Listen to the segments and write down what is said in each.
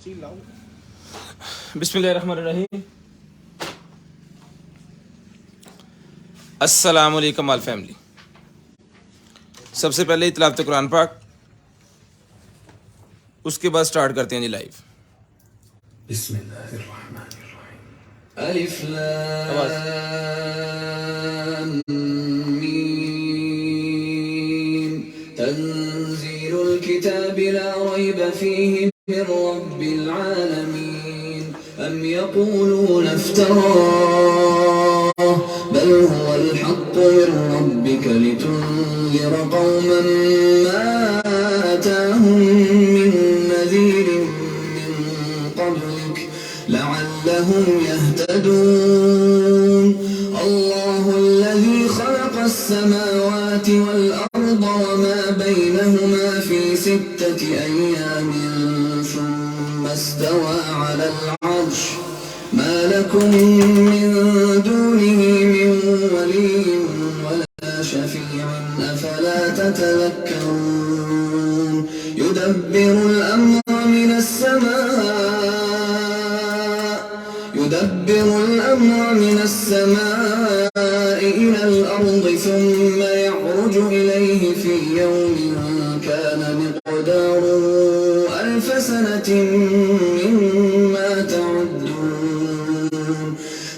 बिस्मिल्लाहिर्रहमानिर्रहीम। अस्सलाम वालेकुम ऑल फैमिली। सबसे पहले तिलावत कुरान पाक, उसके बाद स्टार्ट करते हैं जी लाइव। बिस्मिल्लाहिर्रहमानिर्रहीम। अलिफ लाम मीम तंजीलुल किताबि ला रैब फीहि मिन रब्बिल आलमीन अम यक़ूलूना इफ्तराह बल हुवल हक़्क़ु मिन रब्बिका लितुनज़िरा क़ौमन मा आताहुम मिन नज़ीरिन मिन क़ब्लिक लअल्लहुम यहतदून। अल्लाहु अल्लज़ी ख़लक़स समावाति वल अर्ज़ वमा बैनहुमा फ़ी सित्तति अय्यामिन सुम्मा इस्तवा अलल अर्श मा लकुम मिन दूनिही मिन वलिय्यिन वला शफ़ी'इन अफ़ला ततज़क्करून। युदब्बिरुल अम्रा मिनस समा'i इलल अर्ज़ि सुम्मा यअरुजु इलैहि फ़ी यौमिन कान मिक़दारुहु अल्फ़ सनतिन मिम्मा तअुद्दून।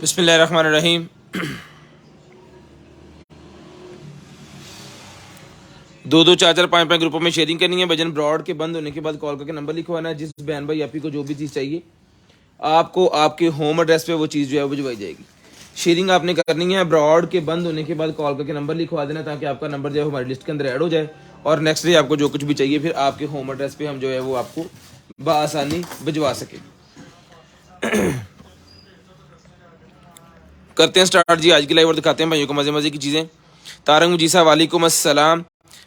बिस्मिल्लाहिर्रहमानिर्रहीम। दो दो चार चार पाँच पाँच ग्रुपों में शेयरिंग करनी है। भजन ब्रॉड के बंद होने के बाद कॉल करके नंबर लिखवाना है। जिस बहन भाई आपी को जो भी चीज़ चाहिए आपको आपके होम एड्रेस पे वो चीज़ जो है वो भिजवाई जाएगी। शेयरिंग आपने करनी है। ब्रॉड के बंद होने के बाद कॉल करके नंबर लिखवा देना ताकि आपका नंबर जो है हमारी लिस्ट के अंदर ऐड हो जाए और नेक्स्ट डे आपको जो कुछ भी चाहिए फिर आपके होम एड्रेस पे हम जो है वो आपको बआसानी भिजवा सके। करते हैं स्टार्ट जी आज की लाइव और दिखाते हैं भाइयों को मज़े मज़े की चीज़ें। तारंग मुजीसा वालेकुम अस्सलाम।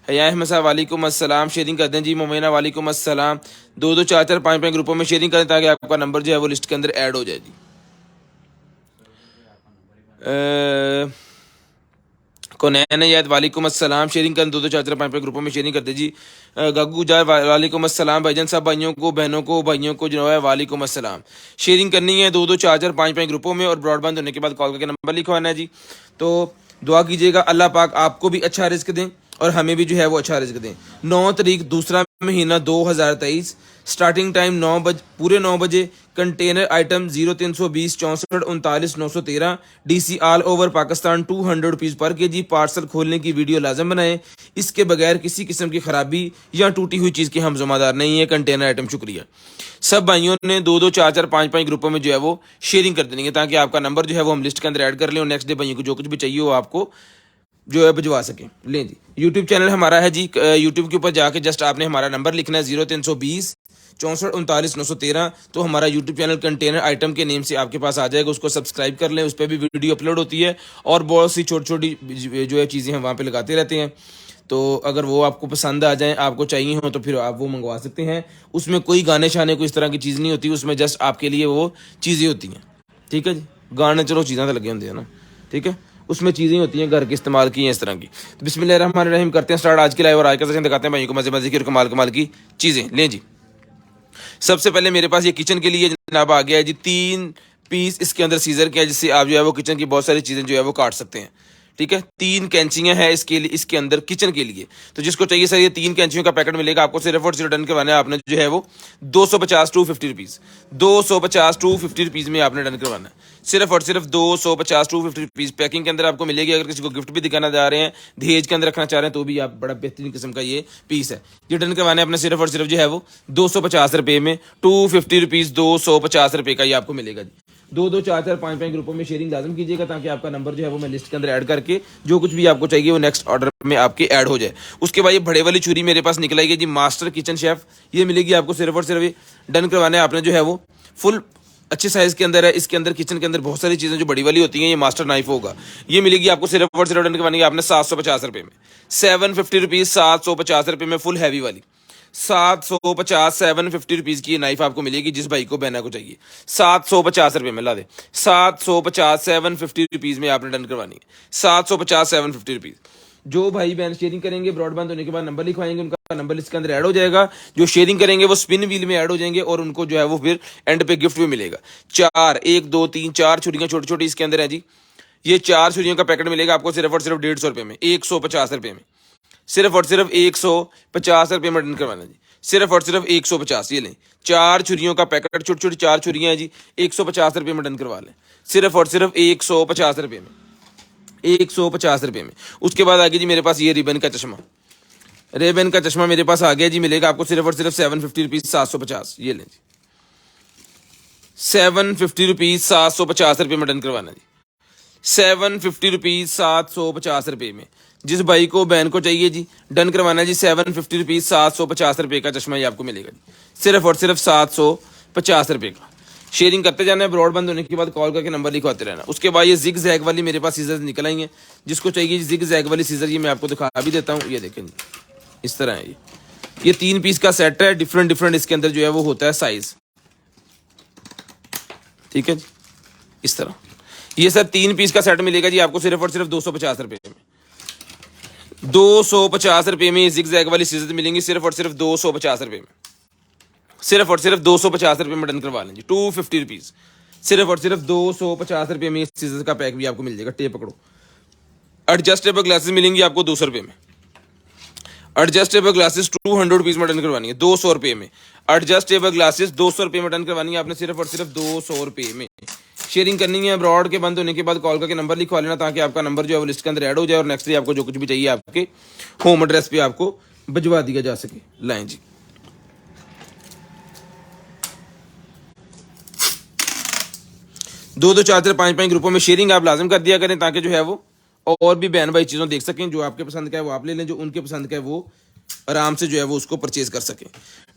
हया अहमद साहब वालेकुम अस्सलाम। शेयरिंग कर दें जी। मोमिना वालेकुम अस्सलाम। दो दो चार चार पाँच पाँच ग्रुपों में शेयरिंग करें ताकि आपका नंबर जो है वो लिस्ट के अंदर ऐड हो जाए जी। कौनैन याद वालेकुम अस्सलाम। शेयरिंग करें दो दो चार चार पाँच पाँच ग्रुपों में शेयरिंग करते जी। गग्गू जार वालेकुम अस्सलाम। भाईजान साहब भाइयों को बहनों को भाइयों को जो है वालेकुम अस्सलाम। शेयरिंग करनी है दो दो चार चार पाँच पाँच ग्रुपों में और ब्रॉडबैंड होने के बाद कॉल करके नंबर लिखवाना है जी। तो दुआ कीजिएगा अल्लाह पाक आपको भी अच्छा रिस्क दें और हमें भी जो है वो अच्छा रिस्क दें। 9 तारीख दूसरा महीना 2023 स्टार्टिंग टाइम पूरे 9 बजे। Container item 0320 64 39 913 DC all over Pakistan 200 rupees पर केजी। पार्सल खोलने की वीडियो लाजम बनाएं। इसके बगैर किसी किस्म की खराबी या टूटी हुई चीज़ के हम जिम्मेदार नहीं है। कंटेनर आइटम शुक्रिया। सब भाइयों ने दो दो चार चार पाँच पाँच ग्रुपों में जो है वो शेयरिंग कर देंगे ताकि आपका नंबर जो है वो हम लिस्ट के अंदर ऐड कर लें और नेक्स्ट डे भाइयों को जो कुछ भी चाहिए वो आपको जो है भिजवा सकें। लें जी। यूट्यूब चैनल हमारा है जी। यूट्यूब के ऊपर जाके जस्ट आपने हमारा नंबर लिखना है 0320 64 39 913। तो हमारा यूट्यूब चैनल कंटेनर आइटम के नेम से आपके पास आ जाएगा। उसको सब्सक्राइब कर लें। उस पर भी वीडियो अपलोड होती है और बहुत सी छोटी छोटी जो है चीज़ें हम वहाँ पे लगाते रहते हैं। तो अगर वो आपको पसंद आ जाएँ आपको चाहिए हो तो फिर आप वो मंगवा सकते हैं। उसमें कोई गाने शाने कोई इस तरह की चीज़ नहीं होती। उसमें जस्ट आपके लिए वो चीज़ें होती हैं। ठीक है जी। गाने चलो चीज़ें तो लगे होंगे हैं ना। ठीक है। उसमें चीज़ें होती हैं घर के इस्तेमाल की हैं इस तरह की। तो बिस्मिल्लाहिर्रहमानिर्रहीम करते हैं स्टार्ट आज की लाइव और आज का सेशन दिखाते हैं भाइयों को मज़े मज़े की और कमाल कमाल की चीज़ें। लें जी। सबसे पहले मेरे पास ये किचन के लिए जनाब आ गया है जी 3 पीस। इसके अंदर सीजर के है जिससे आप जो है वो किचन की बहुत सारी चीज़ें जो है वो काट सकते हैं। ठीक है, 3 कैंचियां हैं इसके लिए, इसके अंदर किचन के लिए। तो जिसको चाहिए सर ये 3 कैंचियों का पैकेट मिलेगा आपको, सिर्फ और सिर्फ डन करवाना है आपने जो है वो 250 टू 50 रुपीज़, 250 टू 50 रुपीज़ में आपने डन करवाना है। सिर्फ और सिर्फ 250 टू 50 रुपीज़ पैकिंग के अंदर आपको मिलेगी। अगर किसी को गिफ्ट भी दिखाना चाह रहे हैं, दहेज के अंदर रखना चाह रहे हैं, तो भी आप बड़ा बेहतरीन किस्म का ये पीस है। ये डन करवाना है अपने सिर्फ और सिर्फ जो है वो 250 रुपये में, 250 रुपीज़, 250 रुपये का ये आपको मिलेगा जी। 2 2 4 4 5 5 ग्रुपों में शेयरिंग लाजम कीजिएगा, ताकि आपका नंबर जो है वो मैं लिस्ट के अंदर ऐड करके जो कुछ भी आपको चाहिए वो नेक्स्ट ऑर्डर में आपके ऐड हो जाए। उसके बाद ये बड़े वाली छुरी मेरे पास निकल आएगी जी, मास्टर किचन शेफ। ये मिलेगी आपको सिर्फ और सिर्फ, डन करवाना है आपने जो है वो फुल अच्छे साइज के अंदर है। इसके अंदर किचन के अंदर बहुत सारी चीज़ें जो बड़ी वाली होती हैं, ये मास्टर नाइफ होगा। ये मिलेगी आपको सिर्फ और सिर्फ डन करवानी है आपने 750 रुपये में, 750 रुपीज़, 750 रुपये में फुल हैवी वाली 750 750 रुपीज़ की नाइफ आपको मिलेगी। जिस भाई को बहना को चाहिए 750 रुपये में ला दे, 750 750 रुपीज़ में आपने डन करवानी है, 750 750 रुपीज़। जो भाई बहन शेयरिंग करेंगे ब्रॉडबैंड होने के बाद नंबर लिखवाएंगे, उनका नंबर इसके अंदर ऐड हो जाएगा। जो शेयरिंग करेंगे वो स्पिन व्हील में ऐड हो जाएंगे और उनको जो है वो फिर एंड पे गिफ्ट भी मिलेगा। 4 1 2 3 4 छुरियाँ छोटी छोटी इसके अंदर है जी। ये 4 छुरियों का पैकेट मिलेगा आपको सिर्फ और सिर्फ 150 रुपये में, 150 रुपये में, सिर्फ और सिर्फ 150 रुपये में डन करवाना जी, सिर्फ और सिर्फ 150। ये लें 4 छुरियों का पैकेट, छोटी छोटी 4 छुरियाँ हैं जी, 150 रुपये में डन करवा लें, सिर्फ और सिर्फ 150 रुपये में, 150 रुपये में। उसके बाद आगे जी मेरे पास ये रिबन का चश्मा, रेबन का चश्मा मेरे पास आ गया जी, मिलेगा आपको सिर्फ और सिर्फ 750 रुपीज़, 750। ये लें जी 750 रुपीज़, 750 रुपये में डन करवाना जी, 750 रुपीज़, 750 रुपये में। जिस भाई को बहन को चाहिए जी डन करवाना जी, 750 रुपीज़, 750 रुपये का चश्मा ये आपको मिलेगा जी, सिर्फ और सिर्फ 750 रुपये का। शेयरिंग करते जाना है, ब्रॉड बंद होने के बाद कॉल करके नंबर लिखवाते रहना। उसके बाद ये जिग जैग वाली मेरे पास सीजर निकल आई हैं, जिसको चाहिए जिग जैग वाली सीजर, ये मैं आपको दिखा भी देता हूँ। ये देखें इस तरह है ये 3 पीस का सेट है, डिफरेंट डिफरेंट इसके अंदर जो है वो होता है साइज, ठीक है जी। इस तरह ये सर 3 पीस का सेट मिलेगा जी आपको सिर्फ और सिर्फ 250 रुपये में, 250 रुपये में। जिग जैग वाली सीजर मिलेंगी सिर्फ और सिर्फ 250 रुपये में, सिर्फ और सिर्फ 250 रुपये में डन करवा लें जी, 250 रुपीज़, सिर्फ और सिर्फ 250 रुपये में इस सीजर का पैक भी आपको मिल जाएगा। टेप पकड़ो। एडजस्टेबल ग्लासेस मिलेंगी आपको 200 रुपये में, एडजस्टेबल ग्लासेस 200 रुपीज़ में डन करवानी है, 200 रुपये में। एडजस्टेबल ग्लासेस 200 रुपये में डन करवानी है आपने सिर्फ और सिर्फ 200 रुपये में। शेयरिंग करनी है, ब्रॉड के बंद होने के बाद कॉल करके नंबर लिखवा लेना, ताकि आपका नंबर जो है वो लिस्ट के अंदर ऐड हो जाए और नेक्स्ट डे आपको जो कुछ भी चाहिए आपके होम एड्रेस पे आपको भिजवा दिया जा सके। लाएं जी 2 2 4 4 5 5 ग्रुपों में शेयरिंग आप लाजम कर दिया करें, ताकि जो है वो और भी बहन भाई चीज़ों देख सकें। जो आपके पसंद का है वो आप ले लें, जो उनके पसंद का है वो आराम से जो है वो उसको परचेज कर सकें।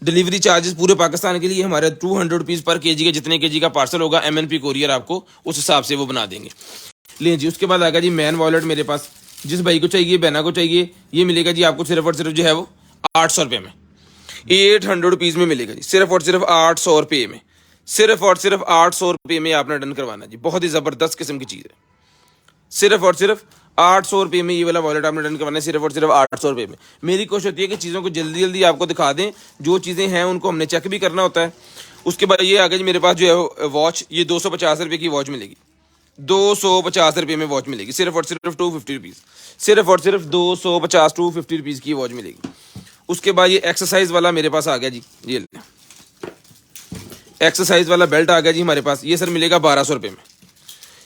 डिलीवरी चार्जेस पूरे पाकिस्तान के लिए हमारे 200 रुपीज़ पर केजी के, जितने केजी का पार्सल होगा MNP कोरियर आपको उस हिसाब से वो बना देंगे। लें जी। उसके बाद आएगा जी मैन वॉलेट मेरे पास, जिस भाई को चाहिए बहना को चाहिए, ये मिलेगा जी आपको सिर्फ और सिर्फ जो है वो 800 रुपये में, 800 रुपीज़ में मिलेगा जी, सिर्फ और सिर्फ 800 रुपये में, सिर्फ और सिर्फ 800 रुपये में आपने डन करवाना जी। बहुत ही ज़बरदस्त किस्म की चीज़ है, सिर्फ और सिर्फ 800 रुपये में ये वाला वॉलेट आपने डन करवाना है, सिर्फ और सिर्फ 800 रुपये में। मेरी कोशिश होती है कि चीज़ों को जल्दी जल्दी आपको दिखा दें, जो चीज़ें हैं उनको हमने चेक भी करना होता है। उसके बाद ये आगे जी मेरे पास जो है वॉच, ये 250 रुपये की वॉच मिलेगी, 250 रुपये में वॉच मिलेगी, सिर्फ और सिर्फ 250 रुपीज़, सिर्फ और सिर्फ 250 250 रुपीज़ की वॉच मिलेगी। उसके बाद ये एक्सरसाइज वाला मेरे पास आ गया जी, ये एक्सरसाइज वाला बेल्ट आ गया जी हमारे पास। ये सर मिलेगा 1200 रुपये में,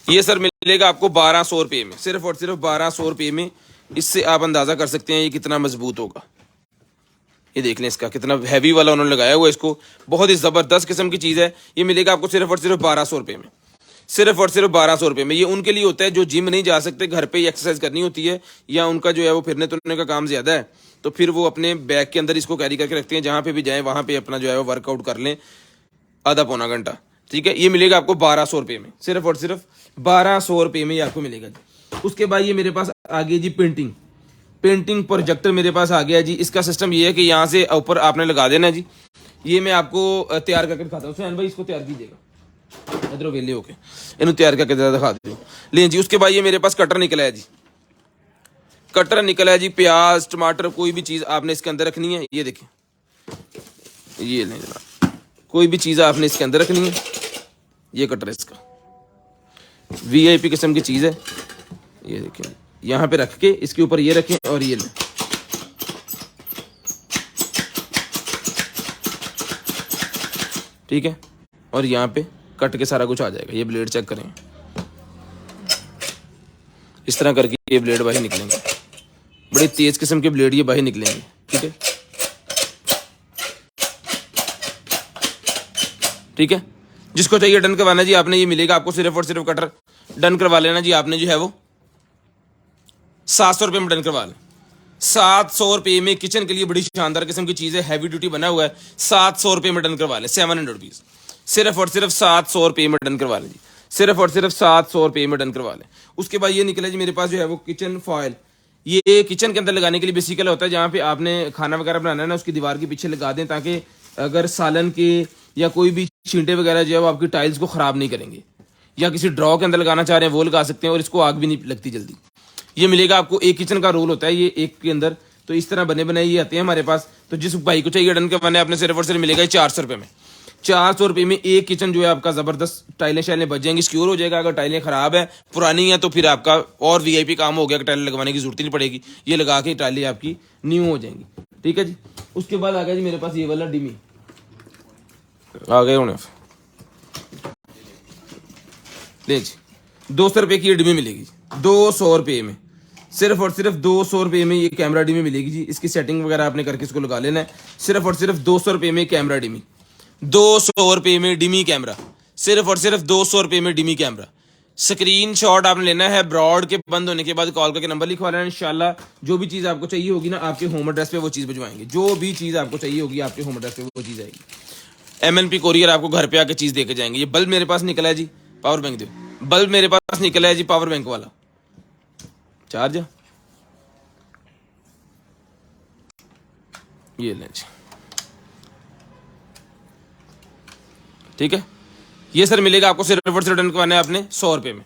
ये सर मिलेगा आपको 1200 रुपये में, सिर्फ और सिर्फ 1200 रुपये में। इससे आप अंदाज़ा कर सकते हैं ये कितना मजबूत होगा। ये देख लें इसका कितना हैवी वाला उन्होंने लगाया हुआ है इसको, बहुत ही ज़बरदस्त किस्म की चीज़ है। ये मिलेगा आपको सिर्फ और सिर्फ 1200 रुपये में, सिर्फ और सिर्फ 1200 रुपये में। ये उनके लिए होता है जो जिम नहीं जा सकते, घर पे ही एक्सरसाइज करनी होती है, या उनका जो है वो फिरने तुरने का काम ज़्यादा है, तो फिर वो अपने बैग के अंदर इसको कैरी करके रखते हैं, जहाँ पे भी जाएँ वहाँ पे अपना जो है वो वर्कआउट कर लें आधा पौना घंटा, ठीक है। ये मिलेगा आपको 1200 रुपये में, सिर्फ और सिर्फ 1200 रुपये में ये आपको मिलेगा जी। उसके बाद ये मेरे पास आ गई जी पेंटिंग प्रोजेक्टर मेरे पास आ गया जी। इसका सिस्टम ये है कि यहाँ से ऊपर आपने लगा देना है जी। ये मैं आपको तैयार करके दिखाता हूँ, हुसैन भाई इसको तैयार कीजिएगा, इधर वेले होके इन्हों तैयार करके दिखा दूँ। लें जी। उसके बाद ये मेरे पास कटर निकला है जी, कटर निकला है जी। प्याज टमाटर कोई भी चीज़ आपने इसके अंदर रखनी है, ये देखें, ये लें जनाब, कोई भी चीज़ आपने इसके अंदर रखनी है। ये कटर है इसका, VIP किस्म की चीज़ है, ये देखिए यहाँ पे रख के इसके ऊपर ये रखें और ये लें। ठीक है, और यहाँ पे कट के सारा कुछ आ जाएगा। ये ब्लेड चेक करें, इस तरह करके ये ब्लेड बाहर निकलेंगे। बड़ी तेज किस्म के ब्लेड ये बाहर निकलेंगे। ठीक है, ठीक है। जिसको चाहिए डन करवाना जी आपने, ये मिलेगा आपको सिर्फ और सिर्फ कटर डन करवा लेना जी आपने, जो है वो 700 रुपये में डन करवा लें। 700 रुपये में किचन के लिए बड़ी शानदार किस्म की चीज़ है, हैवी ड्यूटी बना हुआ है। 700 रुपये में डन करवा लें, 700 रुपीज़, सिर्फ और सिर्फ 700 रुपये में डन करवा लें जी, सिर्फ और सिर्फ 700 रुपये में डन करवा लें। उसके बाद ये निकला जी मेरे पास जो है वो किचन फॉयल। ये किचन के अंदर लगाने के लिए बेसिकल होता है, जहाँ पे आपने खाना वगैरह बनाना है ना, उसकी दीवार के पीछे लगा दें, ताकि अगर सालन के या कोई भी छींटे वगैरह जो है वो आपकी टाइल्स को ख़राब नहीं करेंगे। या किसी ड्रॉ के अंदर लगाना चाह रहे हैं वो लगा सकते हैं, और इसको आग भी नहीं लगती जल्दी। ये मिलेगा आपको, एक किचन का रोल होता है ये एक के अंदर, तो इस तरह बने बनाए ये आते हैं हमारे पास। तो जिस भाई को चाहिए डन करवाना है अपने, सिर्फ और सिर्फ मिलेगा 400 रुपये में। 400 रुपये में एक किचन जो है आपका ज़बरदस्त, टाइलें शाइलें बच जाएंगी, सिक्योर हो जाएगा। अगर टाइलें ख़राब है, पुरानी है, तो फिर आपका और वीआईपी काम हो गया कि टाइलें लगवाने की जरूरत ही नहीं पड़ेगी। ये लगा के टाइलें आपकी न्यू हो जाएंगी। ठीक है जी। उसके बाद आ गया जी मेरे पास ये वाला डिमी आ गए होने, ले जी 200 रुपये की ये डिमी मिलेगी, 200 रुपये में, सिर्फ और सिर्फ 200 रुपये में ये कैमरा डिमी मिलेगी जी। इसकी सेटिंग वगैरह आपने करके इसको लगा लेना है। सिर्फ और सिर्फ 200 रुपये में कैमरा डिमी, 200 रुपये में डिमी कैमरा, सिर्फ और सिर्फ 200 रुपये में डिमी कैमरा। स्क्रीन शॉट आपने लेना है, ब्रॉड के बंद होने के बाद कॉल करके नंबर लिखवा लेना। इंशाल्लाह जो भी चीज़ आपको चाहिए होगी ना, आपके होम एड्रेस पे वो चीज़ भिजवाएंगे। जो भी चीज़ आपको चाहिए होगी आपके होम एड्रेस पे वो चीज़ आएगी। MNP कोरियर आपको घर पे आके चीज़ देके जाएंगे। ये बल्ब मेरे पास निकला है जी, पावर बैंक दो। बल्ब मेरे पास निकला है जी, पावर बैंक वाला चार्ज, ये लें जी। ठीक है, ये सर मिलेगा आपको सिर्फ और सिर्फ डन करवाना है आपने 100 रुपये में।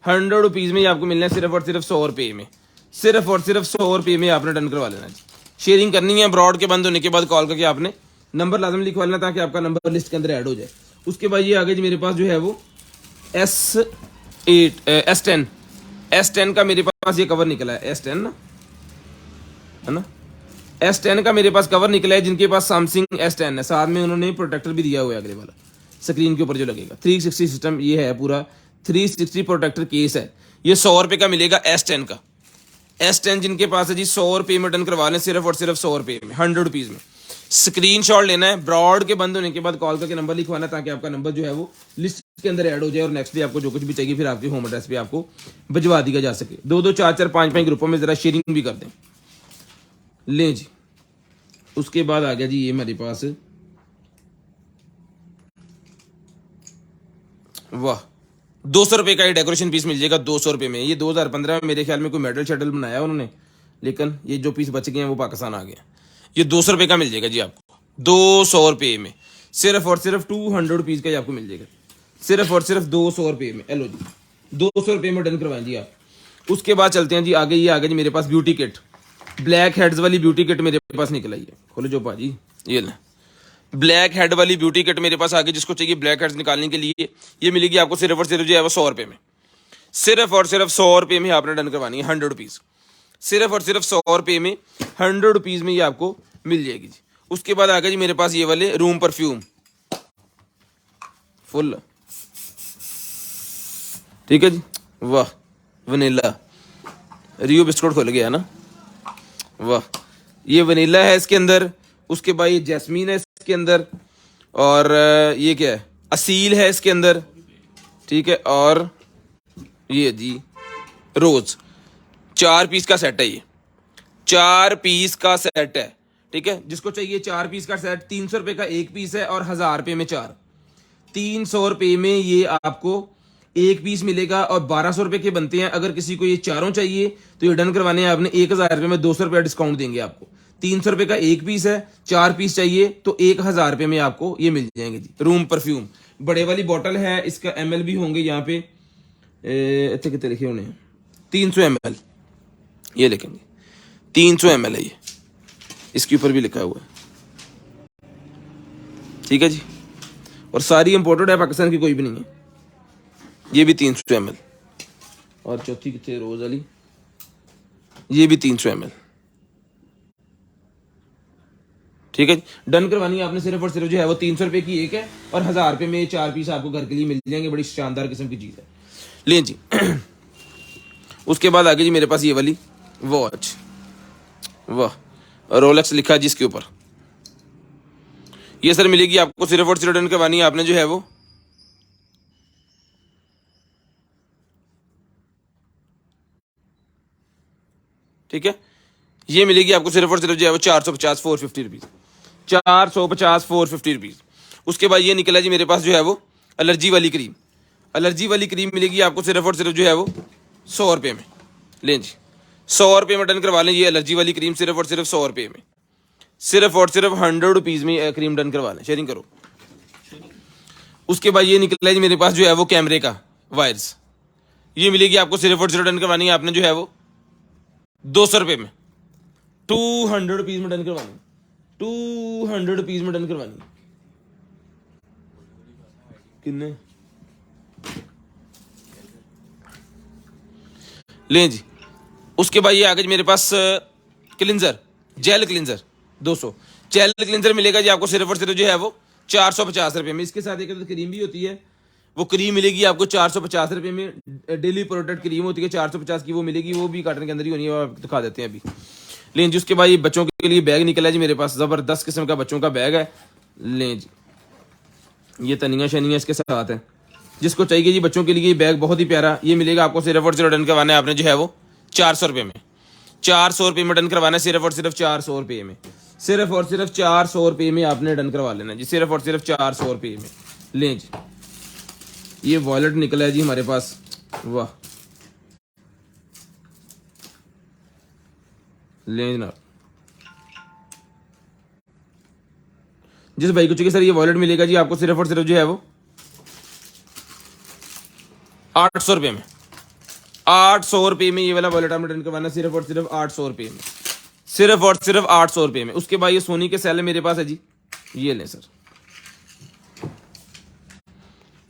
100 रुपीज़ में ये आपको मिलना है सिर्फ और सिर्फ 100 रुपये में, सिर्फ और सिर्फ 100 रुपये में आपने डन करवा लेना जी। शेयरिंग करनी है, ब्रॉड के बंद होने के बाद कॉल करके आपने नंबर लाजम लिखवा लेना, ताकि आपका नंबर लिस्ट के अंदर ऐड हो जाए। उसके बाद ये आगे जी मेरे पास जो है वो S10 का मेरे पास ये कवर निकला है। S10 ना, है ना, S10 का मेरे पास कवर निकला है। जिनके पास सैमसंग S10 है, साथ में उन्होंने प्रोटेक्टर भी दिया हुआ है अगले वाला, स्क्रीन के ऊपर जो लगेगा 360 सिस्टम ये है, पूरा 360 प्रोटेक्टर केस है। ये 100 रुपये का मिलेगा S10 का। S10 जिनके पास है जी 100 रुपये में डन करवा लें, सिर्फ और सिर्फ 100 रुपये में, 100 रुपीज़ में। स्क्रीनशॉट लेना है, ब्रॉड के बंद होने के बाद कॉल करके नंबर लिखवाना, ताकि आपका नंबर जो है वो लिस्ट के अंदर ऐड हो जाए, और नेक्स्ट डे आपको जो कुछ भी चाहिए फिर आपके होम एड्रेस पे आपको भिजवा दिया जा सके। 2-2, 4-4, 5-5 ग्रुपों में ज़रा शेयरिंग भी कर दें। लें जी। उसके बाद आ गया जी ये हमारे पास, वाह, 200 रुपये का ये डेकोरेशन पीस मिल जाएगा 200 रुपये में। ये 2015 में मेरे ख्याल में कोई मेडल शेडल बनाया उन्होंने, लेकिन ये जो पीस बच गए हैं वो पाकिस्तान आ गए। ये 200 रुपये का मिल जाएगा जी आपको, 200 रुपये में, सिर्फ और सिर्फ 200 रुपीज़ का ही आपको मिल जाएगा, सिर्फ और सिर्फ 200 रुपये में। एलो जी, 200 रुपये में डन करवाएं जी आप। उसके बाद चलते हैं जी आगे। ये आगे जी मेरे पास ब्यूटी किट, ब्लैक हेड्स वाली ब्यूटी किट मेरे पास निकल आई है। खोलो जो भाजी, ये लें, ब्लैक हेड वाली ब्यूटी किट मेरे पास आगे। जिसको चाहिए ब्लैक हेड्स निकालने के लिए, ये मिलेगी आपको सिर्फ और सिर्फ जो है वो 100 रुपये में, सिर्फ और सिर्फ 100 रुपये में आपने डन करवानी है, 100 रुपीज़, सिर्फ और सिर्फ 100 रुपये में, 100 रुपीज़ में ये आपको मिल जाएगी जी। उसके बाद आ गया जी मेरे पास ये वाले रूम परफ्यूम फुल, ठीक है जी, वाह, वनीला रियो बिस्कुट खुल गया ना, वाह, ये वनीला है इसके अंदर। उसके बाद ये जैस्मीन है इसके अंदर, और ये क्या है, असील है इसके अंदर, ठीक है, और ये जी रोज। 4 पीस का सेट है, ये 4 पीस का सेट है, ठीक है। जिसको चाहिए 4 पीस का सेट, 300 रुपये का एक पीस है, और 1000 रुपये में 4, 300 रुपये में ये आपको एक पीस मिलेगा, और 1200 रुपये के बनते हैं। अगर किसी को ये चारों चाहिए तो ये डन करवाने हैं आपने 1000 रुपये में, 200 रुपये डिस्काउंट देंगे आपको। 300 रुपये का एक पीस है, 4 पीस चाहिए तो 1000 रुपये में आपको ये मिल जाएंगे जी। रूम परफ्यूम बड़े वाली बॉटल है, इसका ML भी होंगे यहाँ पे, अच्छे कितने लिखे होने हैं, 300 ml, ये लिखेंगे 300 ml है ये, इसके ऊपर भी लिखा हुआ है, ठीक है जी। और सारी इंपोर्टेड है, पाकिस्तान की कोई भी नहीं है। ये भी 300 ml, और चौथी कितने रोज वाली, ये भी 300 ml। ठीक है, डन करवानी है आपने सिर्फ और सिर्फ जो है वो 300 रुपए की एक है, और 1000 रुपए में 4 पीस आपको घर के लिए मिल जाएंगे। बड़ी शानदार किस्म की चीज़ है। लें जी। उसके बाद आगे जी मेरे पास ये वाली वॉच, वाह, रोलेक्स लिखा जी इसके ऊपर। ये सर मिलेगी आपको सिर्फ और सिर्फ, डन करवानी है आपने जो है वो ठीक है, ये मिलेगी आपको सिर्फ और सिर्फ जो है वो 450 450 रुपीज़, 450 450 रुपीज़। उसके बाद ये निकला जी मेरे पास जो है वो एलर्जी वाली क्रीम। एलर्जी वाली क्रीम मिलेगी आपको सिर्फ और सिर्फ जो है वो 100 रुपये में। लें जी, 100 रुपये में डन करवा लें ये एलर्जी वाली क्रीम, सिर्फ और सिर्फ 100 रुपये में, सिर्फ और सिर्फ 100 रुपीज़ में क्रीम डन करवा लें। शेयरिंग करो। उसके बाद ये निकला जी मेरे पास जो है वो कैमरे का वायर्स, ये मिलेगी आपको सिर्फ और सिर्फ, डन करवानी है आपने जो है वो 200 रुपये में, 200 रुपीज़ में डन करवानी, 200 रुपीज़ में डन करवानी। कितने लें जी। उसके बाद ये आ गया मेरे पास cleanser, gel cleanser 200, gel cleanser मिलेगा जी आपको सिर्फ और सिर्फ जो है वो 450 रुपये में। इसके साथ एक तो क्रीम भी होती है, वो क्रीम मिलेगी आपको 450 रुपये में। डेली प्रोडक्ट क्रीम होती है 450 की, वो मिलेगी, वो भी कार्टन के अंदर ही होनी है, वो आपको दिखा देते हैं अभी। लें जी। उसके बाद ये बच्चों के लिए बैग निकला है जी मेरे पास, ज़बरदस्त किस्म का बच्चों का बैग है। लें जी, ये तनिया शनिया इसके साथ है, जिसको चाहिए जी बच्चों के लिए ये बैग बहुत ही प्यारा, ये मिलेगा आपको सिर्फ और सिर्फ, डन करवाना है आपने जो है वो 400 रुपये में, 400 रुपये में डन करवाना है, सिर्फ और सिर्फ 400 रुपये में, सिर्फ और सिर्फ 400 रुपये में आपने डन करवा लेना जी, सिर्फ और सिर्फ 400 रुपये में। लें जी, ये वॉलेट निकला है जी हमारे पास, वाह, लें जनाब। जिस भाई को चाहिए सर ये वॉलेट मिलेगा जी आपको सिर्फ और सिर्फ जो है वो 800 रुपये में, 800 रुपये में ये वाला वॉलेट आपने डन करवाना, सिर्फ और सिर्फ 800 रुपये में, सिर्फ और सिर्फ 800 रुपये में। उसके बाद ये सोनी के सेल मेरे पास है जी, ये लें सर,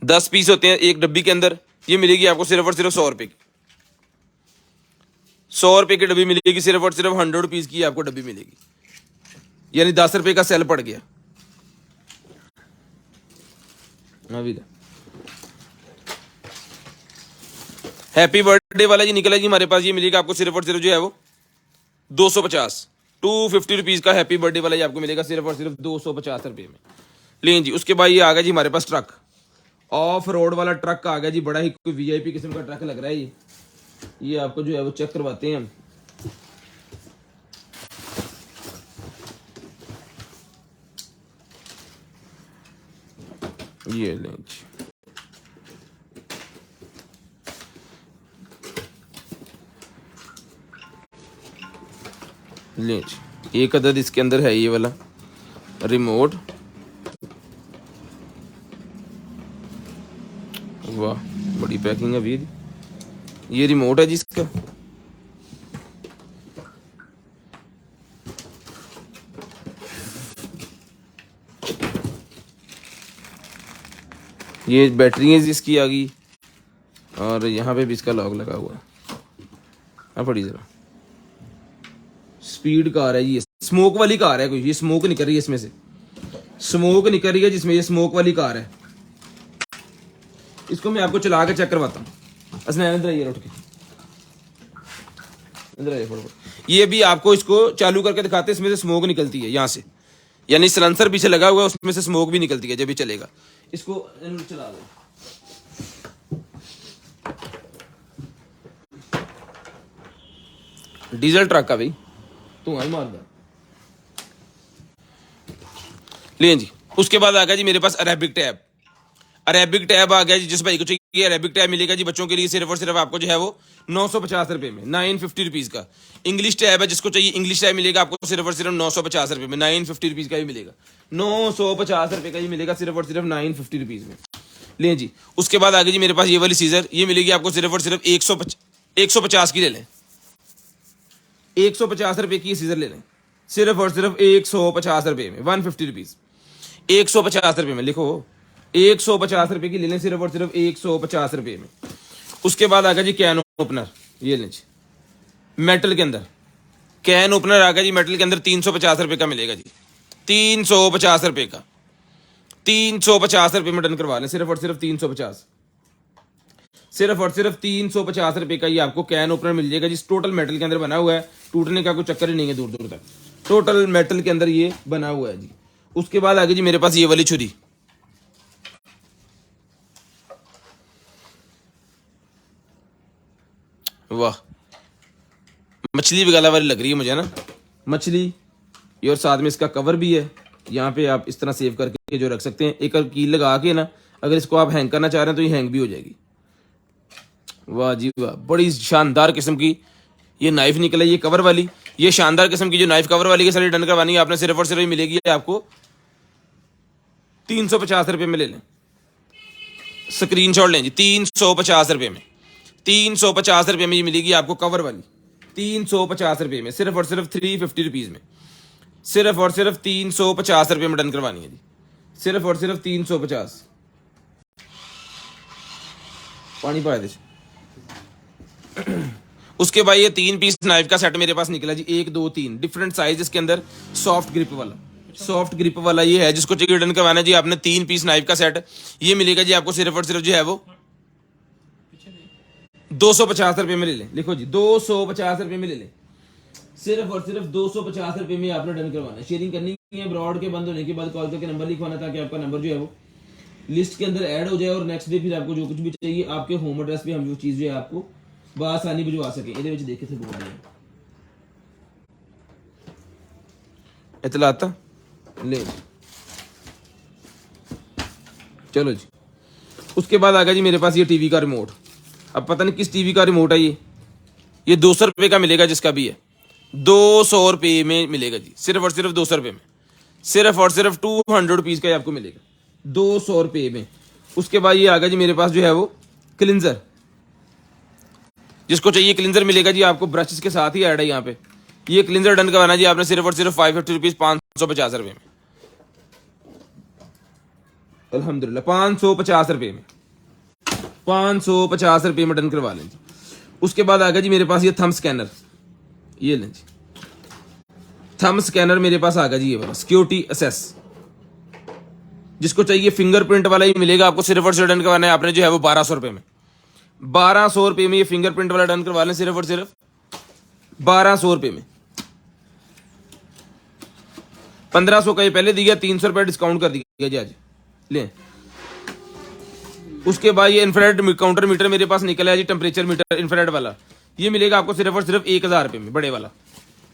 10 पीस होते हैं एक डब्बी के अंदर, ये मिलेगी आपको सिर्फ और सिर्फ 100 रुपये की, 100 रुपये की डब्बी मिलेगी, सिर्फ और सिर्फ 100 रुपीज़ की आपको डब्बी मिलेगी, यानी 10 रुपये का सेल पड़ गया। अभी हैप्पी बर्थडे वाला जी निकला जी हमारे पास, ये मिलेगा आपको सिर्फ और सिर्फ जो है वो 250 250 रुपीज़ का हैप्पी बर्थडे वाला ये आपको मिलेगा सिर्फ और सिर्फ 250 रुपये में। लें जी। उसके बाद ये आ गया जी हमारे पास ट्रक, ऑफ रोड वाला ट्रक आ गया जी, बड़ा ही कोई वीआईपी किस्म का ट्रक लग रहा है ये आपको जो है वो चेक करवाते हैं हम। ये लें जी, लें जी, एक अदद इसके अंदर है ये वाला रिमोट, वाह बड़ी पैकिंग है वीर, ये रिमोट है जी इसका, ये बैटरी है इसकी आ गई, और यहाँ पे भी इसका लॉक लगा हुआ है। हाँ पड़ी जरा, स्पीड कार है ये, स्मोक वाली कार है कोई, ये स्मोक निकल रही है इसमें से, स्मोक निकल रही है जिसमें, ये स्मोक वाली कार है। इसको मैं आपको चला के चेक करवाता हूँ। असलैन इधर आइए, उठ के इधर आइए फटाफट। ये भी आपको इसको चालू करके दिखाते हैं, इसमें से स्मोक निकलती है यहाँ से, यानी सिलेंसर पीछे लगा हुआ है, उसमें से स्मोक भी निकलती है जब भी चलेगा। इसको चला दो, डीजल ट्रक का भाई धुआं ही मारदा। लें जी। उसके बाद आ गया जी मेरे पास अरेबिक टैब, अरेबिक टैब आ गया जी, जिस भाई को चाहिए अरेबिक टैब मिलेगा जी बच्चों के लिए सिर्फ और सिर्फ आपको जो है वो 950 रुपये में, 950 रुपीज़ का। इंग्लिश टैब है, जिसको चाहिए इंग्लिश टैब मिलेगा आपको सिर्फ और सिर्फ 950 रुपये में, 950 रुपीज़ का ही मिलेगा, 950 रुपये का ही मिलेगा सिर्फ और सिर्फ 950 रुपीज़ में। लें जी। उसके बाद आ गई जी मेरे पास ये वाली सीजर, ये मिलेगी आपको सिर्फ और सिर्फ 150 की ले लें, 150 रुपये की सीजर ले लें, सिर्फ और सिर्फ 150 रुपये में, 150 रुपीज़, 150 रुपये में लिखो, 150 रुपये की ले लें, सिर्फ और सिर्फ 150 रुपये में। उसके बाद आ गया जी कैन ओपनर, ये लें जी, मेटल के अंदर कैन ओपनर आ गया जी मेटल के अंदर 350 रुपये का मिलेगा जी, 350 रुपये का, 350 रुपये में डन करवा लें, सिर्फ और सिर्फ 350, सिर्फ और सिर्फ 350 रुपये का ये आपको कैन ओपनर मिल जाएगा जी। टोटल मेटल के अंदर बना हुआ है, टूटने का कोई चक्कर ही नहीं है दूर दूर तक, टोटल मेटल के अंदर ये बना हुआ है जी। उसके बाद आगे जी मेरे पास ये वाली छुरी, वाह मछली वगैरह वाली लग रही है मुझे ना, मछली ये, और साथ में इसका कवर भी है, यहाँ पे आप इस तरह सेव करके जो रख सकते हैं, एक कील लगा के ना, अगर इसको आप हैंग करना चाह रहे हैं तो ये हैंग भी हो जाएगी। वाह जी वाह, बड़ी शानदार किस्म की ये नाइफ निकला, ये कवर वाली, ये शानदार किस्म की जो नाइफ कवर वाली के सारी डन करवानी है आपने, सिर्फ और सिर्फ मिलेगी आपको 350 रुपये में। ले लें, स्क्रीनशॉट लें जी, 350 रुपये में, 350 रुपये में ये मिलेगी आपको कवर वाली, 350 रुपये में, सिर्फ और सिर्फ 350 रुपीज़ में, सिर्फ और सिर्फ 350 रुपये में डन करवानी है जी, सिर्फ और सिर्फ 350। पानी पाए दे। उसके बाद ये 3 पीस नाइफ का सेट मेरे पास निकला जी, 1 2 3 डिफरेंट साइज इसके अंदर, सॉफ्ट ग्रिप वाला, सॉफ्ट ग्रिप वाला ये है, जिसको चाहिए डन करवाना है जी आपने 3 पीस नाइफ का सेट, ये मिलेगा जी आपको सिर्फ और सिर्फ जो है वो 250 रुपये में ले लें, लिखो जी 250 रुपये में ले लें, सिर्फ और सिर्फ 250 रुपये में आपने डन करवाना है। शेयरिंग करनी है, ब्रॉड के बंद होने के बाद कॉल करके नंबर लिखवाना ताकि आपका नंबर जो है वो लिस्ट के अंदर ऐड हो जाए, और नेक्स्ट डे फिर आपको जो कुछ भी चाहिए आपके होम एड्रेस पे हम वो चीज़ जो है आपको बआसानी भिजवा सके। ये देखे थे बोल इतलाता ले, चलो जी। उसके बाद आ गया जी मेरे पास ये टीवी का रिमोट, अब पता नहीं किस टीवी का रिमोट है ये 200 रुपये का मिलेगा, जिसका भी है 200 रुपये में मिलेगा जी, सिर्फ और सिर्फ 200 रुपये में, सिर्फ और सिर्फ 200 रुपीज़ का आपको मिलेगा 200 रुपये में। उसके बाद ये आ गया जी मेरे पास जो है वो क्लिनजर, जिसको चाहिए क्लिनजर मिलेगा जी आपको, ब्रश के साथ ही ऐड है यहाँ पे, ये क्लिनजर डन करवाना जी आपने सिर्फ और सिर्फ 550 रुपीज़, 550 रुपये में, अल्हम्दुलिल्लाह 550 रुपये में, 550 रुपये में डन करवा लें जी। उसके बाद आ गया जी मेरे पास ये थंब स्कैनर, ये लें जी, थंब स्कैनर मेरे पास आ गया जी, ये वाला सिक्योरिटी असेस, जिसको चाहिए फिंगरप्रिंट वाला ही मिलेगा आपको, सिर्फ और सिर्फ डन करवाना है आपने जो है वो 1200 रुपये में, 1200 रुपये में ये फिंगरप्रिंट वाला डन करवा लें, सिर्फ और सिर्फ 1200 रुपये में। 1500 का ये पहले दिया, 300 रुपये डिस्काउंट कर दिया जी आज, लें। उसके बाद ये इंफ्रारेड काउंटर मीटर मेरे पास निकला है जी, टेम्परेचर मीटर इंफ्रारेड वाला, ये मिलेगा आपको सिर्फ और सिर्फ 1000 रुपये में, बड़े वाला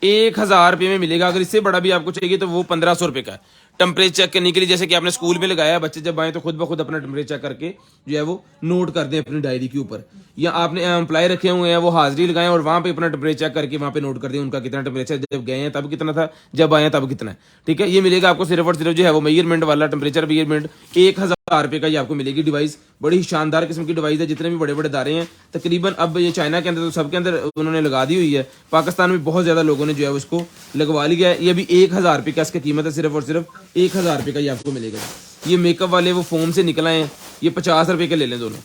1000 रुपये में मिलेगा। अगर इससे बड़ा भी आपको चाहिए तो वो 1500 रुपये का है। टेम्परेचर चेक करने के लिए, जैसे कि आपने स्कूल में लगाया है, बच्चे जब आए तो खुद ब खुद अपना टेम्परेचर चेक करके जो है वो नोट कर दें अपनी डायरी के ऊपर, या आपने एम्प्लॉय रखे हुए हैं वो हाजिरी लगाएं और वहाँ पे अपना टेम्परेचर चेक करके वहाँ पे नोट कर दें उनका कितना टेम्परेचर, जब गए हैं तब कितना था, जब आए हैं तब कितना है, ठीक है। ये मिलेगा आपको सिर्फ और सिर्फ जो है वो मेजरमेंट वाला टेम्परेचर मेजरमेंट 1000 रुपये का ये आपको मिलेगी डिवाइस, बड़ी शानदार किस्म की डिवाइस है। जितने भी बड़े बड़े दारे हैं तकरीबन, अब ये चाइना के अंदर तो सबके अंदर उन्होंने लगा दी हुई है, पाकिस्तान में बहुत ज़्यादा लोगों ने जो है उसको लगवा लिया है। ये भी 1000 रुपये का इसकी कीमत है, सिर्फ और सिर्फ 1000 रुपये का ये आपको मिलेगा। ये मेकअप वाले वो फोम से निकला है, ये 50 रुपये के ले लें दोनों,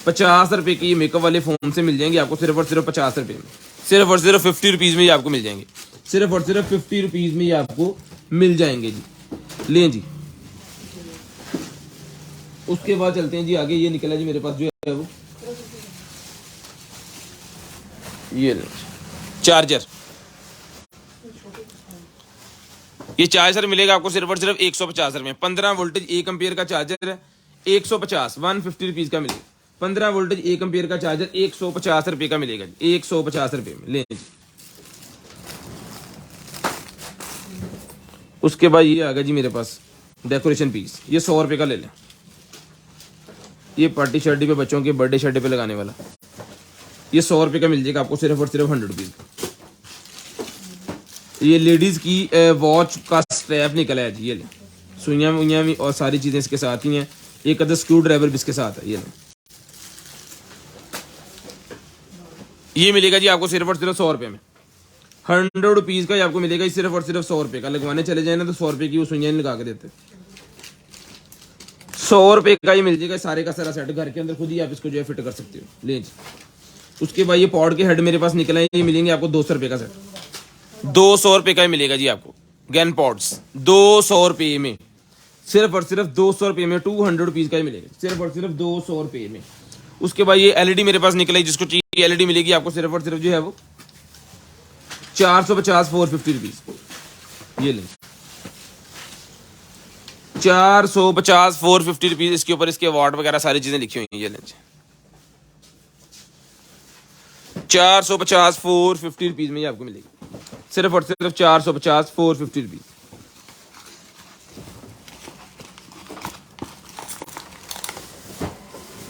50 रुपये के ये मेकअप वाले फोम से मिल जाएंगे आपको सिर्फ और सिर्फ 50 रुपये में, सिर्फ और सिर्फ 50 रुपीज़ में ये आपको मिल जाएंगे, सिर्फ और सिर्फ 50 रुपीज़ में ये आपको मिल जाएंगे जी, लें जी। उसके बाद चलते हैं जी आगे, ये निकला जी मेरे पास जो है वो ये चार्जर, ये चार्जर मिलेगा आपको सिर्फ और सिर्फ 150 रुपये में, 15 वोल्टेज 1 एम्पियर का चार्जर है, 150 150 रुपीज़ का मिलेगा, 15 वोल्टेज 1 एम्पियर का चार्जर 150 रुपये का मिलेगा जी, 150 रुपये में, लें जी। उसके बाद ये आ गया जी मेरे पास डेकोरेशन पीस, ये 100 रुपये का ले लें, ये पार्टी शर्टी पे बच्चों के बर्थडे शर्टे पे लगाने वाला, ये 100 रुपये का मिल जाएगा आपको सिर्फ और सिर्फ 100 रुपीज़। ये लेडीज़ की वॉच का स्ट्रैप निकला है जी, ये ले, सुइयाँ वुइयाँ भी और सारी चीज़ें इसके साथ ही हैं, एक अदर स्क्रू ड्राइवर भी इसके साथ है, ये ले, ये मिलेगा जी आपको सिर्फ और सिर्फ 100 रुपये में, 100 रुपीज़ का ये आपको मिलेगा, सिर्फ और सिर्फ 100 रुपये का। लगवाने चले जाए ना तो 100 रुपये की वो सुइयाँ लगा के देते, 100 रुपये का ही मिल जाएगा सारे का सारा सेट, घर के अंदर खुद ही आप इसको जो है फिट कर सकते हो, ले जी। उसके बाद ये पॉड के हेड मेरे पास निकले हैं, ये मिलेंगे आपको 200 रुपये का सेट, 200 रुपये का ही मिलेगा जी आपको। गन पॉड्स 200 रुपये में, सिर्फ और सिर्फ 200 रुपये में, 200 रुपीज़ का ही मिलेगा, सिर्फ और सिर्फ 200 रुपये में। उसके बाद ये एलईडी मेरे पास निकला है, जिसको चाहिए एलईडी मिलेगी आपको सिर्फ और सिर्फ जो है वो 450 450 रुपीज़। ये लें 450 450 रुपीज़। इसके ऊपर इसके वाट वगैरह सारी चीज़ें लिखी हुई हैं। ये लें 450 450 रुपीज़ में ये आपको मिलेगी, सिर्फ और सिर्फ 450 450 रुपीज़।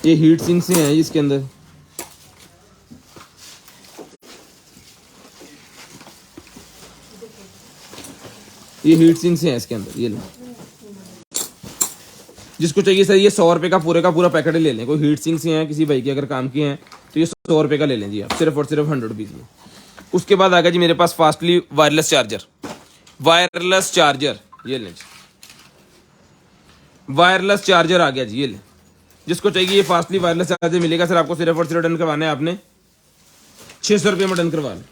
ये हीट सिंक से हैं इसके अंदर, ये हीट सिंक से हैं इसके अंदर। ये लो, जिसको चाहिए सर ये 100 रुपये का पूरा पैकेट ले लें। कोई हीट सिंक से हैं किसी भाई के अगर काम के हैं तो ये 100 रुपये का ले लें जी आप, सिर्फ और सिर्फ 100 रुपीज़ में। उसके बाद आ गया जी मेरे पास fastly wireless charger, wireless charger. ये लें जी, वायरलेस चार्जर आ गया जी। ये लें, जिसको चाहिए ये फास्टली वायरलेस चार्जर मिलेगा सर आपको। सिर्फ और सिर्फ डन करवाना है आपने 600 रुपये में डन करवा लें,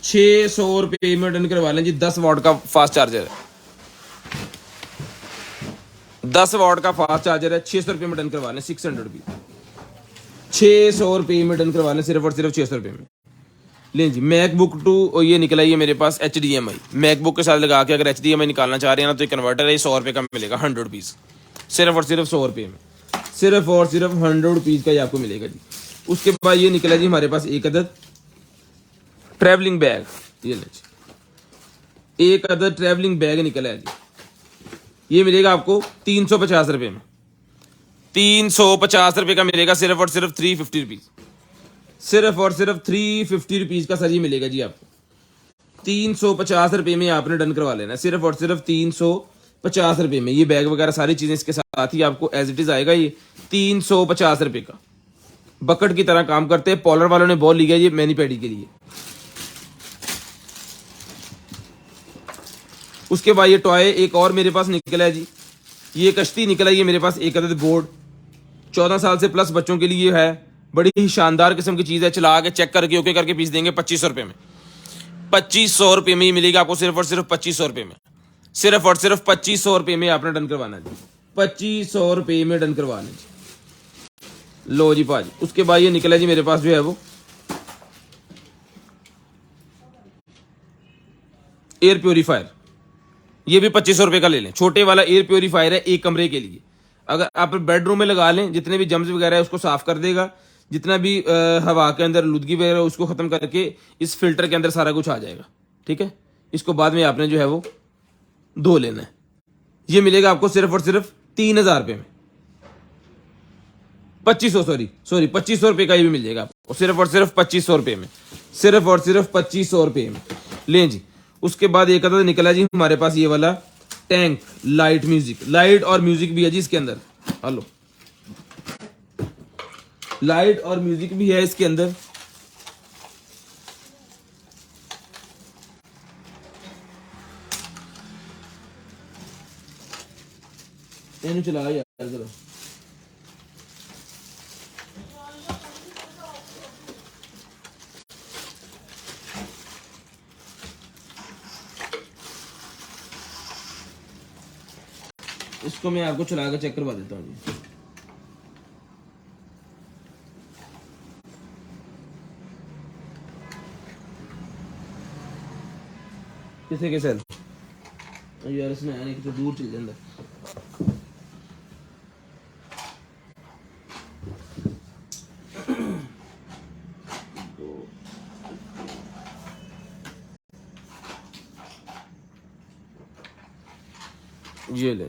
600 रुपये में डन करवा लें जी। 10 वाट का फास्ट चार्जर है, 10 वाट का फास्ट चार्जर है, 600 रुपये में डन करवा लें, 600 रुपीज़, 600 रुपये में डन करवा लें, सिर्फ और सिर्फ 600 रुपये में। लें जी मैकबुक टू, ये निकला ये मेरे पास HDMI, मैकबुक के साथ लगा के अगर HDMI निकालना चाह रहे हैं ना तो ये कन्वर्टर है, 100 रुपये का मिलेगा, 100 रुपीज़, सिर्फ और सिर्फ 100 रुपये में, सिर्फ और सिर्फ 100 रुपीज़ का ये आपको मिलेगा जी। उसके बाद ये निकला जी हमारे पास एक अदद ट्रैवलिंग बैग। ये लें जी, एक अदद ट्रैवलिंग बैग निकला है जी। ये मिलेगा आपको 350 रुपये में, 350 रुपये का मिलेगा, सिर्फ और सिर्फ 350 रुपीज़, सिर्फ और सिर्फ 350 रुपीज़ का सर ये मिलेगा जी आपको। 350 रुपये में आपने डन करवा लेना, सिर्फ और सिर्फ 350 रुपये में। ये बैग वगैरह सारी चीज़ें इसके साथ ही आपको एज इट इज़ आएगा। ये 350 रुपये का बकेट की तरह काम करते हैं। पॉलर वालों ने बॉल लिया ये मैनी पैडी के लिए। उसके बाद ये टॉय एक और मेरे पास निकला है जी, ये कश्ती निकला है ये मेरे पास एक अदद बोर्ड, 14 साल से प्लस बच्चों के लिए है। बड़ी ही शानदार किस्म की चीज़ है, चला के चेक करके ओके करके पीस देंगे 2500 रुपये में, 2500 रुपये में ही मिलेगा आपको, सिर्फ और सिर्फ 2500 रुपये में, सिर्फ और सिर्फ 2500 रुपये में आपने डन करवाना है जी, 2500 रुपये में डन करवाना है जी। लो जी पाजी। उसके बाद ये निकला जी मेरे पास जो है वो एयर प्योरीफायर, ये भी 2500 रुपये का ले लें। छोटे वाला एयर प्योरीफायर है एक कमरे के लिए, अगर आप बेडरूम में लगा लें, जितने भी जम्स वगैरह है उसको साफ कर देगा, जितना भी हवा के अंदर लुदगी वगैरह उसको ख़त्म करके इस फिल्टर के अंदर सारा कुछ आ जाएगा। ठीक है, इसको बाद में आपने जो है वो धो लेना है। ये मिलेगा आपको सिर्फ और सिर्फ 3000 रुपये में, 2500 सॉरी 2500 रुपये का ये भी मिल जाएगा आपको, सिर्फ और सिर्फ 2500 रुपये में, सिर्फ और सिर्फ 2500 रुपये में। लें जी। उसके बाद एक अदद निकला जी हमारे पास ये वाला टैंक लाइट म्यूजिक, लाइट और म्यूजिक भी है जी इसके अंदर। हेलो, लाइट और म्यूजिक भी है इसके अंदर। इन्हें चला यार जरा। इसको मैं आपको चला कर चेक करवा देता हूँ। किसे के सर यार इसमें आने की तो दूर चल जाता। ये ले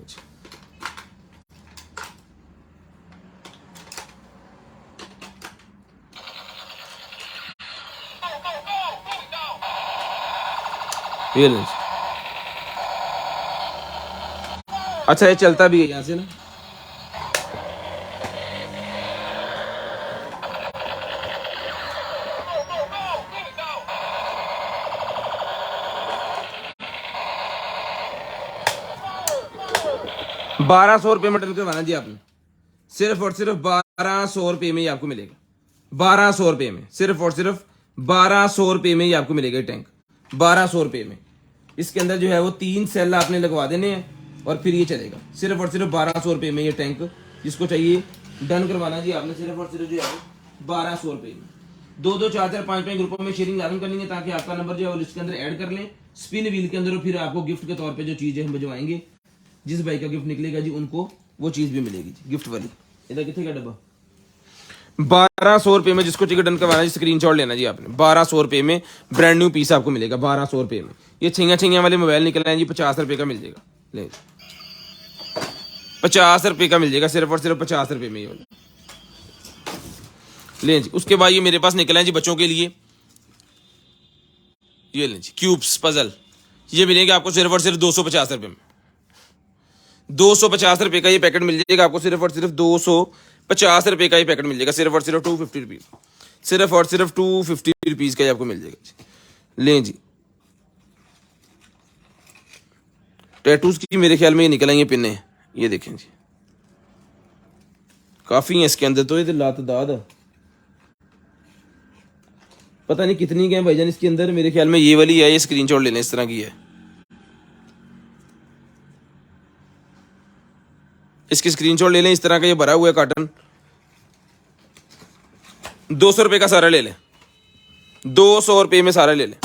ये ले। अच्छा ये चलता भी है यहाँ से ना। ₹1200 में डन करवाना जी आपने, सिर्फ और सिर्फ 1200 रुपये में ही आपको मिलेगा, 1200 रुपये में, सिर्फ और सिर्फ 1200 रुपये में ही आपको मिलेगा ये टैंक, 1200 रुपये में। इसके अंदर जो है वो 3 सेल आपने लगवा देने हैं और फिर ये चलेगा, सिर्फ और सिर्फ 1200 रुपये में ये टैंक। जिसको चाहिए डन करवाना जी आपने, सिर्फ और सिर्फ जो है वो 1200 रुपये में। 2-2, 4-4, 5-5 ग्रुपों में शेयरिंग लाजम करनी है ताकि आपका नंबर जो है वो लिस्ट के अंदर ऐड कर लें स्पिन व्हील के अंदर, और फिर आपको गिफ्ट के तौर पे जो चीज़ है हम भिजवाएंगे। जिस भाई का गिफ्ट निकलेगा जी उनको वो चीज़ भी मिलेगी जी, गिफ्ट वाली। इधर कितने का डब्बा? 1200 रुपये में। जिसको टिकट डन करवाना है स्क्रीनशॉट लेना जी आपने। 1200 रुपये में ब्रांड न्यू पीस आपको मिलेगा, 1200 रुपये में। ये छिंगा वाले मोबाइल निकल रहे हैं जी, 50 रुपये का मिल जाएगा। ले 50 रुपये का मिल जाएगा, सिर्फ और सिर्फ 50 रुपये में ये ले जी। उसके बाद ये मेरे पास निकला है जी बच्चों के लिए, ये लें जी क्यूब्स पजल, ये मिलेंगे आपको सिर्फ और सिर्फ 250 रुपये में। 250 रुपये का ये पैकेट मिल जाएगा आपको, सिर्फ और सिर्फ 250 रुपये का ये पैकेट मिल जाएगा, सिर्फ और सिर्फ 250 रुपीज़, सिर्फ और सिर्फ 250 रुपीज़ का ये आपको मिल जाएगा। लें जी टैटूज की मेरे ख्याल में ये निकल आएंगे पिन्ने, ये देखें जी काफ़ी हैं इसके अंदर, तो ये लातदाद पता नहीं कितनी के हैं भाईजान इसके अंदर। मेरे ख्याल में ये वाली है, ये स्क्रीनशॉट लेने इस तरह की है, इसकी स्क्रीनशॉट ले लें। इस तरह का ये भरा हुआ है कार्टन, 200 रुपये का सारा ले लें, 200 रुपये में सारा ले लें,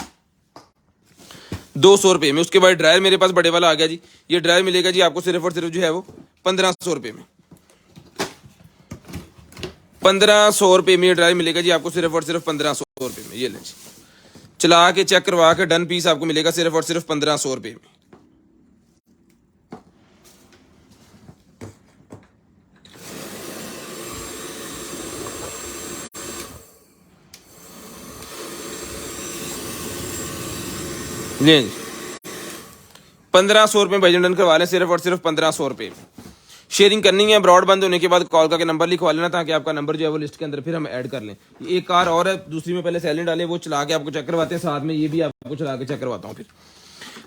200 रुपये में। उसके बाद ड्रायर मेरे पास बड़े वाला आ गया जी, ये ड्रायर मिलेगा जी आपको सिर्फ और सिर्फ जो है वो 1500 रुपये में। 1500 रुपये में ये ड्रायर मिलेगा जी आपको, सिर्फ और सिर्फ 1500 रुपये में। ये लें जी, चला के चेक करवा के डन पीस आपको मिलेगा सिर्फ और सिर्फ 1500 रुपये में। ले 1500 रुपये भाईजान डन करवा लें, सिर्फ और सिर्फ 1500 रुपये में। शेयरिंग करनी है, ब्रॉडबैंड होने के बाद कॉल करके नंबर लिखवा लेना ताकि आपका नंबर जो है वो लिस्ट के अंदर फिर हम ऐड कर लें। एक कार और है, दूसरी में पहले सैलेंट डाले, वो चला के आपको चेक करवाते हैं, साथ में ये भी आपको चला के चेक करवाता हूँ फिर।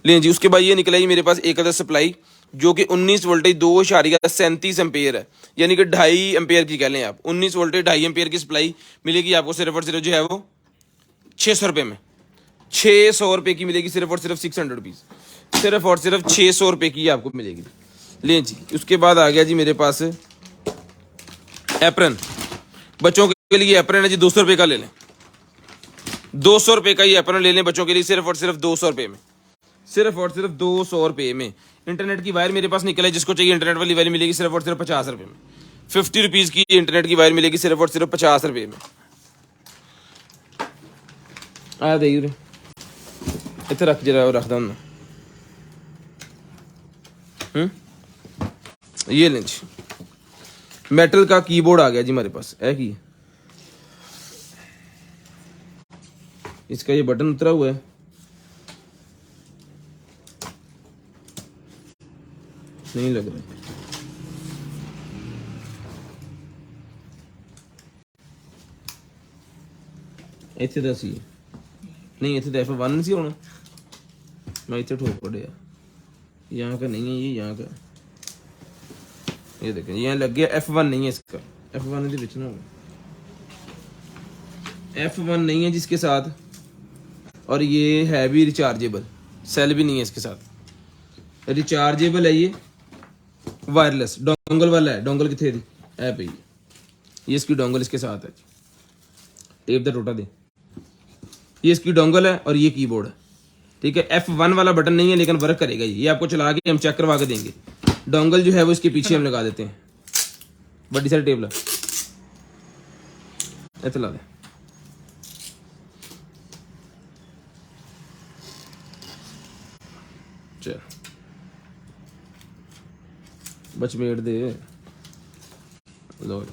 लें जी उसके बाद ये निकला ही मेरे पास एक अदर सप्लाई जो कि 19 वोल्टेज 2.37 एम्पेयर है, यानी कि 2.5 एम्पेयर की कह लें आप। 19 वोल्टेज 2.5 एम्पेयर की सप्लाई मिलेगी आपको सिर्फ और सिर्फ जो है वो 600 रुपये में। 600 रुपये की मिलेगी, सिर्फ और सिर्फ 600 रुपीज़, सिर्फ और सिर्फ 600 रुपये की आपको मिलेगी। लें जी उसके बाद आ गया जी मेरे पास एप्रन, बच्चों के लिए एप्रन है जी, 200 रुपये का ले लें, 200 रुपये का ये एप्रन ले लें बच्चों के लिए, सिर्फ और सिर्फ 200 रुपये में, सिर्फ और सिर्फ 200 रुपये में। इंटरनेट की वायर मेरे पास निकला है, जिसको चाहिए इंटरनेट वाली वायर मिलेगी सिर्फ और सिर्फ 50 रुपये में। 50 रुपीज़ की इंटरनेट की वायर मिलेगी सिर्फ और सिर्फ 50 रुपये में। आ दे इतने रख जरा रख दो ना। ये लें जी मेटल का कीबोर्ड आ गया जी हमारे पास, है कि इसका ये बटन उतरा हुआ है, नहीं लग रहा। इतने दस ही नहीं, इतने F1 नहीं सी होना, मैं इतने ठोक पड़े, यहाँ का नहीं है ये, यहाँ का ये देखें यहाँ लग गया। F1 नहीं है इसका, F1 इधर बेचना होगा, F1 नहीं है जिसके साथ, और ये है भी रिचार्जेबल, सेल भी नहीं है इसके साथ, रिचार्जेबल है ये, वायरलेस डोंगल वाला है। डोंगल कितने दी है पे, ये इसकी डोंगल इसके साथ है, टेप दा टोटा दे, ये इसकी डोंगल है और ये कीबोर्ड है, ठीक है। F1 वाला बटन नहीं है लेकिन वर्क करेगा ये आपको चला के हम चेक करवा के देंगे। डोंगल जो है वो इसके पीछे हम लगा देते हैं, बड़ी सारी टेबल इतना दे, चल बचमेट दे लो,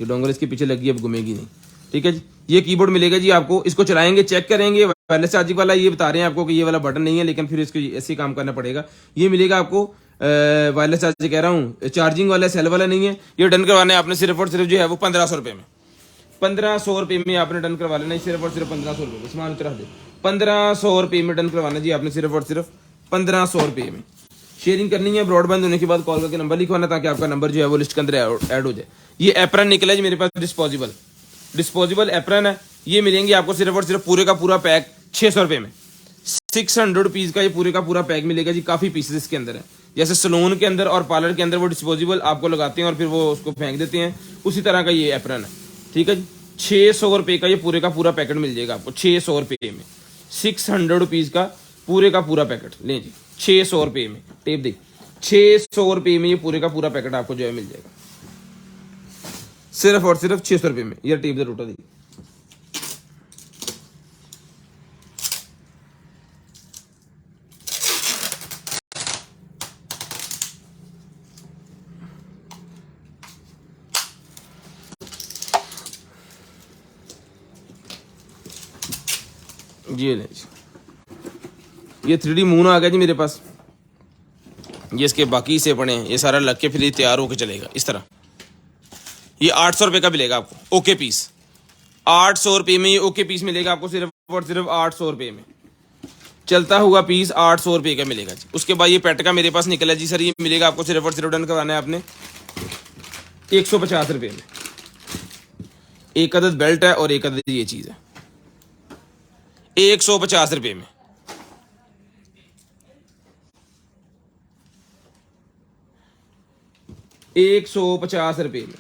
ये डोंगल इसके पीछे लगी, अब घूमेगी नहीं, ठीक है जी। ये कीबोर्ड मिलेगा जी आपको, इसको चलाएंगे चेक करेंगे। वायरलेस चार्जिंग वाला ये बता रहे हैं आपको कि ये वाला बटन नहीं है, लेकिन फिर इसको ऐसे ही काम करना पड़ेगा। ये मिलेगा आपको वायरलेस चार्जिंग कह रहा हूँ, चार्जिंग वाला सेल वाला नहीं है। ये डन करवाना है आपने सिर्फ और सिर्फ जो है वो 1500 रुपये में, 1500 रुपये में आपने डन करवा लेना, सिर्फ और सिर्फ 1500 रुपये में। सामान उतरा दे, 1500 रुपये में डन करवाना जी आपने, सिर्फ और सिर्फ 1500 रुपये में। शेयरिंग करनी है, ब्रॉडबैंड होने के बाद कॉल करके नंबर लिखवाना ताकि आपका नंबर जो है वो लिस्ट के अंदर ऐड हो जाए। ये एप्रन निकला जी मेरे पास डिस्पोजेबल, डिस्पोजेबल एप्रन है, ये मिलेंगे आपको सिर्फ और सिर्फ पूरे का पूरा पैक 600 रुपये में। 600 रुपीज़ का ये पूरे का पूरा पैक मिलेगा जी। काफ़ी पीसेस इसके अंदर है, जैसे सलून के अंदर और पार्लर के अंदर वो डिस्पोजेबल आपको लगाते हैं और फिर वो उसको फेंक देते हैं, उसी तरह का ये एप्रन है। ठीक है जी, 600 रुपये का ये पूरे का पूरा पैकेट मिल जाएगा आपको 600 रुपये में। 600 रुपीज़ का पूरे का पूरा पैकेट लें जी 600 रुपये में। टेप दे 600 रुपये में ये पूरे का पूरा पैकेट आपको जो है मिल जाएगा सिर्फ और सिर्फ 600 रुपये में। ये टेप दे रोटा दी। ये ले जी, ये 3D मून आ गया जी मेरे पास। ये इसके बाकी से पड़े हैं, ये सारा लग के फिर ये तैयार होकर चलेगा इस तरह। ये 800 रुपये का मिलेगा आपको ओके पीस। 800 रुपये में ये ओके पीस मिलेगा आपको सिर्फ और सिर्फ 800 रुपये में। चलता हुआ पीस 800 रुपये का मिलेगा जी। उसके बाद ये पेट का मेरे पास निकला जी सर, ये मिलेगा आपको सिर्फ और सिर्फ डन करवाना है आपने 150 रुपये में। एक अदद बेल्ट है और एक अदद ये चीज़ है 150 रुपये में। ₹150 में।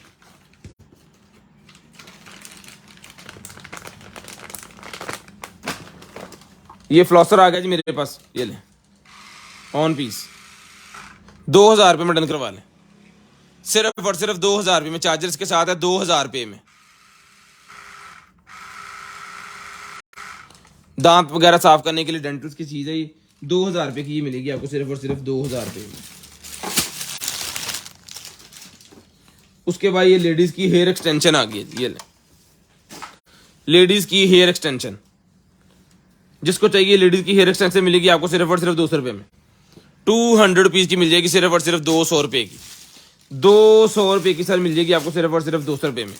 ये फ्लॉसर आ गया जी मेरे पास, ये ले ऑन पीस 2000 रुपये में डन करवा लें। सिर्फ और सिर्फ 2000 रुपये में, चार्जर्स के साथ है 2000 रुपये में। दांत वगैरह साफ करने के लिए डेंटल्स की चीज़ है ये। 2000 रुपये की ये मिलेगी आपको सिर्फ और सिर्फ 2000 रुपये में। उसके बाद ये लेडीज की हेयर एक्सटेंशन आ गई है, ये ले लेडीज की हेयर एक्सटेंशन। जिसको चाहिए लेडीज की हेयर एक्सटेंशन मिलेगी आपको सिर्फ और सिर्फ 200 रुपये में। 200 रुपीज़ की मिल जाएगी सिर्फ और सिर्फ 200 रुपये की। 200 रुपये की सर मिल जाएगी आपको सिर्फ और सिर्फ 200 रुपये में।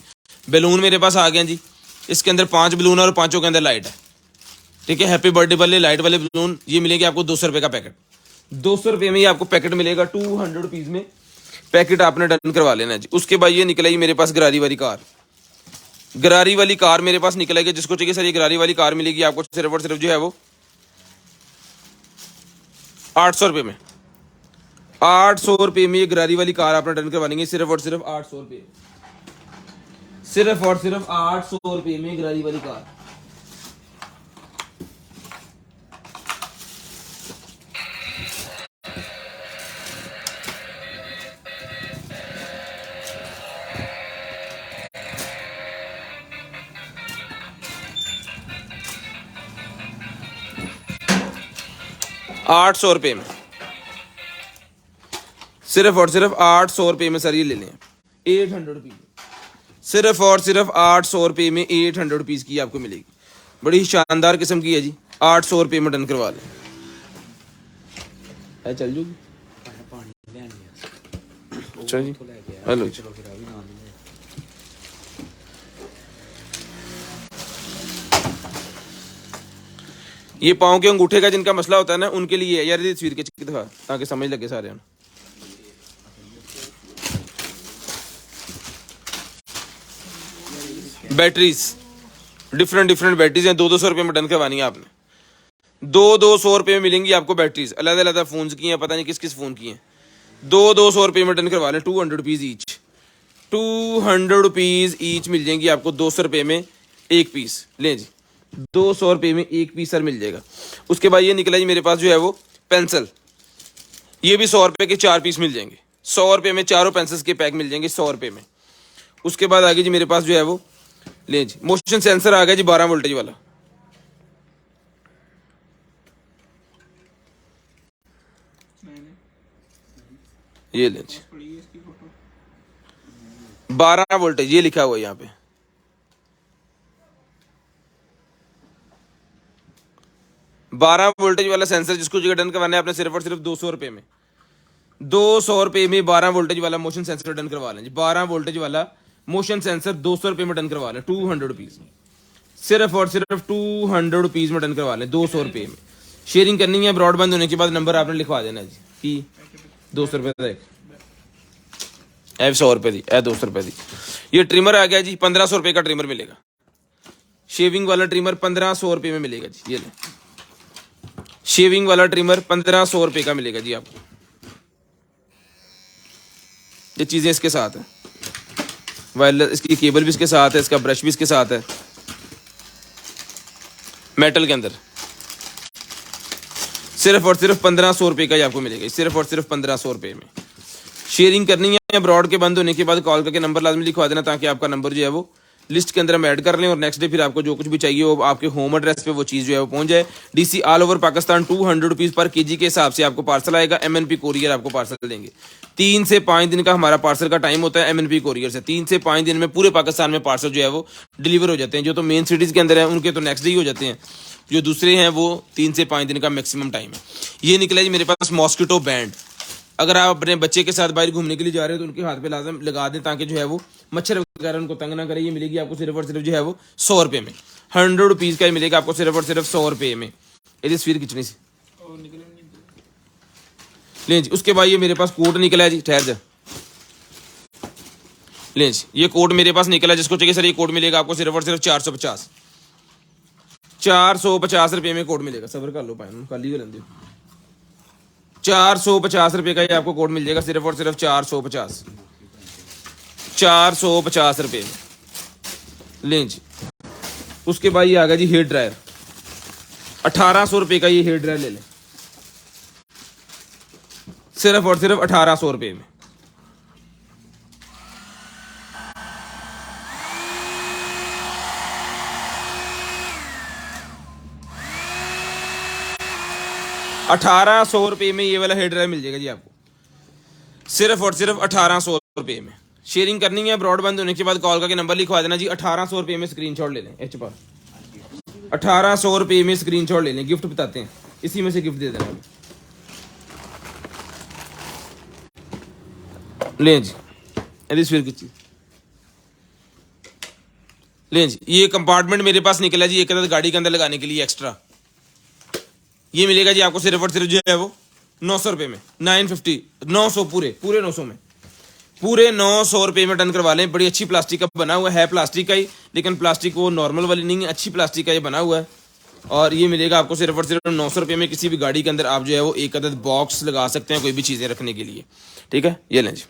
बैलून मेरे पास आ गए जी, इसके अंदर 5 बैलून और 5 के अंदर लाइट है। ठीक है, हैप्पी बर्थडे वाले लाइट वाले बैलून ये मिलेंगे आपको 200 रुपये का पैकेट। 200 रुपये में ये आपको पैकेट मिलेगा। 200 रुपीज़ में पैकेट आपने डन करवा लेना है जी। उसके बाद ये निकला ही मेरे पास गरारी वाली कार। गरारी वाली कार मेरे पास निकलेगी। जिसको चाहिए सर ये गरारी वाली कार मिलेगी आपको सिर्फ और सिर्फ जो है वो 800 रुपये में। 800 रुपये में ये गरारी वाली कार आपने डन करवानी सिर्फ और सिर्फ 800 रुपये। सिर्फ और सिर्फ 800 रुपये में गरारी वाली कार। ₹800 रुपये में, सिर्फ और सिर्फ 800 रुपये में सर ये ले लें। 800 रुपीज़, सिर्फ और सिर्फ 800 रुपये में 800 रुपीज़ की आपको मिलेगी। बड़ी शानदार किस्म की है जी। 800 रुपये में डन करवा लें। है चल जूगी। अच्छा जी, हेलो जी। ये पाँव के अंगूठे का जिनका मसला होता है ना, उनके लिए यार ये तस्वीर के दिखा ताकि समझ लगे सारे। बैटरीज डिफरेंट डिफरेंट बैटरीज हैं। 200 रुपये में डन करवानी है आपने। 200 रुपये में मिलेंगी आपको बैटरीज। अलग अलग फ़ोन की हैं, पता नहीं किस किस फ़ोन की हैं। 200 रुपये में डन करवा लें। 200 रुपीज़ ईच। 200 रुपीज़ ईच मिल जाएंगी आपको। 200 रुपये में एक पीस लें जी। 200 रुपये में एक पीस सर मिल जाएगा। उसके बाद ये निकला जी मेरे पास जो है वो पेंसिल। ये भी 100 रुपये के 4 पीस मिल जाएंगे। 100 रुपये में चारों पेंसिल्स के पैक मिल जाएंगे 100 रुपये में। उसके बाद आगे जी मेरे पास जो है वो ले जी मोशन सेंसर आ गया जी 12 वोल्टेज वाला। ये ले जी 12 वोल्टेज ये लिखा हुआ है यहाँ पे। 12 वोल्टेज वाला सेंसर जिसको जगह डन करवाना है आपने सिर्फ और सिर्फ 200 रुपये में। 200 रुपये में 12 वोल्टेज वाला मोशन सेंसर डन करवा लें जी। 12 वोल्टेज वाला मोशन सेंसर 200 रुपये में डन करवा लें। 200 रुपीज़, सिर्फ और सिर्फ 200 रुपीज़ में डन करवा लें 200 रुपये में। शेयरिंग करनी है ब्रॉडबैंड होने के बाद नंबर आपने लिखवा देना जी कि 200 रुपये का एक 100 रुपये दी 200 रुपये दी। ये ट्रिमर आ गया जी 1500 रुपये का ट्रिमर मिलेगा। शेविंग वाला ट्रिमर 1500 रुपये में मिलेगा जी, ये ले। शेविंग वाला ट्रिमर 1500 रुपये का मिलेगा जी आपको। ये चीज़ें इसके साथ है, वायरलेस, इसकी केबल भी इसके साथ है, इसका ब्रश भी इसके साथ है, मेटल के अंदर। सिर्फ और सिर्फ 1500 रुपये का ही आपको मिलेगा, सिर्फ और सिर्फ 1500 रुपये में। शेयरिंग करनी है अब्रॉड के बंद होने के बाद कॉल करके नंबर लाजमी लिखवा देना, ताकि आपका नंबर जो है वो लिस्ट के अंदर हम ऐड कर लें, और नेक्स्ट डे फिर आपको जो कुछ भी चाहिए वो आपके होम एड्रेस पे वो चीज़ जो है वो पहुंच जाए। DC all over Pakistan 200 rupees पर केजी के हिसाब से आपको पार्सल आएगा। एमएनपी कोरियर आपको पार्सल देंगे। 3 से 5 दिन का हमारा पार्सल का टाइम होता है एमएनपी कोरियर से। 3 से 5 दिन में पूरे पाकिस्तान में पार्सल जो है वो डिलीवर हो जाते हैं। जो तो मेन सिटीज़ के अंदर है उनके तो नेक्स्ट डे ही हो जाते हैं, जो दूसरे हैं वो 3 से 5 दिन का मैक्सिमम टाइम है। ये निकला जी मेरे पास मॉस्किटो बैंड। अगर आप अपने बच्चे के साथ बाहर घूमने के लिए जा रहे हो तो उनके हाथ पे लाजम लगा दें, ताकि जो है वो मच्छर वगैरह उनको तंग ना करे। ये मिलेगी आपको सिर्फ और सिर्फ जो है वो 100 रुपये में। 100 रुपीज़ का ही मिलेगा आपको सिर्फ और सिर्फ 100 रुपये में। ये स्फीयर किचनी से लें जी। उसके बाद ये मेरे पास कोट निकला है जी, ठहर जा लें जी। ये कोट मेरे पास निकला है, जिसको चाहिए सर ये कोट मिलेगा आपको सिर्फ और सिर्फ 450 रुपये में कोट मिलेगा। सबर कर लो पाए कल ही लेंगे। 450 रुपये का ये आपको कोट मिल जाएगा, सिर्फ और सिर्फ 450 रुपये में लें जी। उसके बाद ये आ गया जी हेयर ड्रायर। 1800 रुपये का ये हेयर ड्रायर ले लें, सिर्फ और सिर्फ 1800 रुपये में। ₹1800 में ये वाला हेयर ड्रायर मिल जाएगा जी आपको, सिर्फ और सिर्फ 1800 रुपये में। शेयरिंग करनी है ब्रॉडबैंड होने के बाद कॉल करके नंबर लिखवा देना जी। 1800 रुपये में स्क्रीनशॉट ले लें। एच पर 1800 रुपये में स्क्रीनशॉट ले लें। गिफ्ट बताते हैं, इसी में से गिफ्ट दे देना लें जी। फिर की चीज लें जी। ये कंपार्टमेंट मेरे पास निकला जी एक अदद गाड़ी के अंदर लगाने के लिए एक्स्ट्रा। ये मिलेगा जी आपको सिर्फ और सिर्फ जो है वो 900 रुपये में। 950 900 पूरे 900 में, पूरे 900 रुपये में डन करवा लें। बड़ी अच्छी प्लास्टिक का बना हुआ है, प्लास्टिक का ही, लेकिन प्लास्टिक वो नॉर्मल वाली नहीं है, अच्छी प्लास्टिक का ये बना हुआ है। और ये मिलेगा आपको सिर्फ और सिर्फ 900 रुपये में। किसी भी गाड़ी के अंदर आप जो है वो एक अदद बॉक्स लगा सकते हैं, कोई भी चीज़ें रखने के लिए। ठीक है, ये लें जी।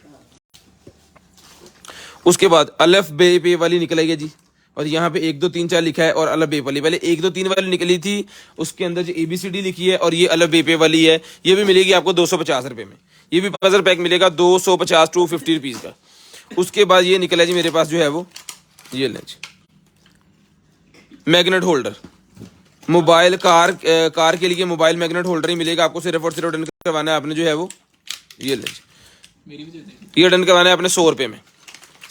उसके बाद अलफ बे पे वाली निकल आई है जी, और यहाँ पे 1 2 3 4 लिखा है, और अलफ बे वाली पहले 1 2 3 वाली निकली थी, उसके अंदर जो ABCD लिखी है, और ये अलफ बे पे वाली है। ये भी मिलेगी आपको 250 रुपये में। ये भी पजल पैक मिलेगा 250 250 रुपीज़ का। उसके बाद ये निकला जी मेरे पास जो है वो ये लें जी, मैग्नेट होल्डर। मोबाइल कार के लिए मोबाइल मैग्नेट होल्डर ही मिलेगा आपको। सिर्फ और सिर्फ डन करवाना है आपने जो है वो ये लें जी। ये डन करवाना है आपने 100 रुपये में।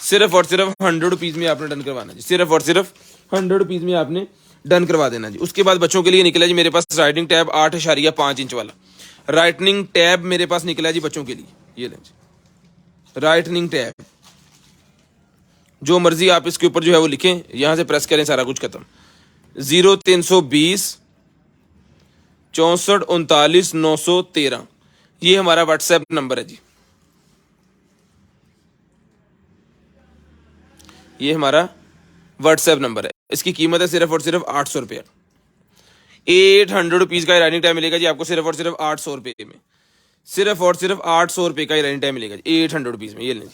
सिर्फ और सिर्फ 100 रुपीज़ में आपने डन करवाना जी। सिर्फ और सिर्फ 100 रुपीज़ में आपने डन करवा देना जी। उसके बाद बच्चों के लिए निकला जी मेरे पास राइटिंग टैब 8.5 इंच वाला राइटनिंग टैब मेरे पास निकला जी बच्चों के लिए। ये लें जी राइटनिंग टैब, जो मर्जी आप इसके ऊपर जो है वो लिखें, यहाँ से प्रेस करें, सारा कुछ खत्म। 0320 64 39 913 ये हमारा व्हाट्सएप नंबर है जी। ये हमारा व्हाट्सएप नंबर है। इसकी कीमत है सिर्फ और सिर्फ 800 रुपये। 800 रुपीज़ का राइटिंग टाइम मिलेगा जी आपको सिर्फ और सिर्फ 800 रुपये में। सिर्फ और सिर्फ 800 रुपये का राइटिंग टाइम मिलेगा जी 800 रुपीज़ में। ये लें।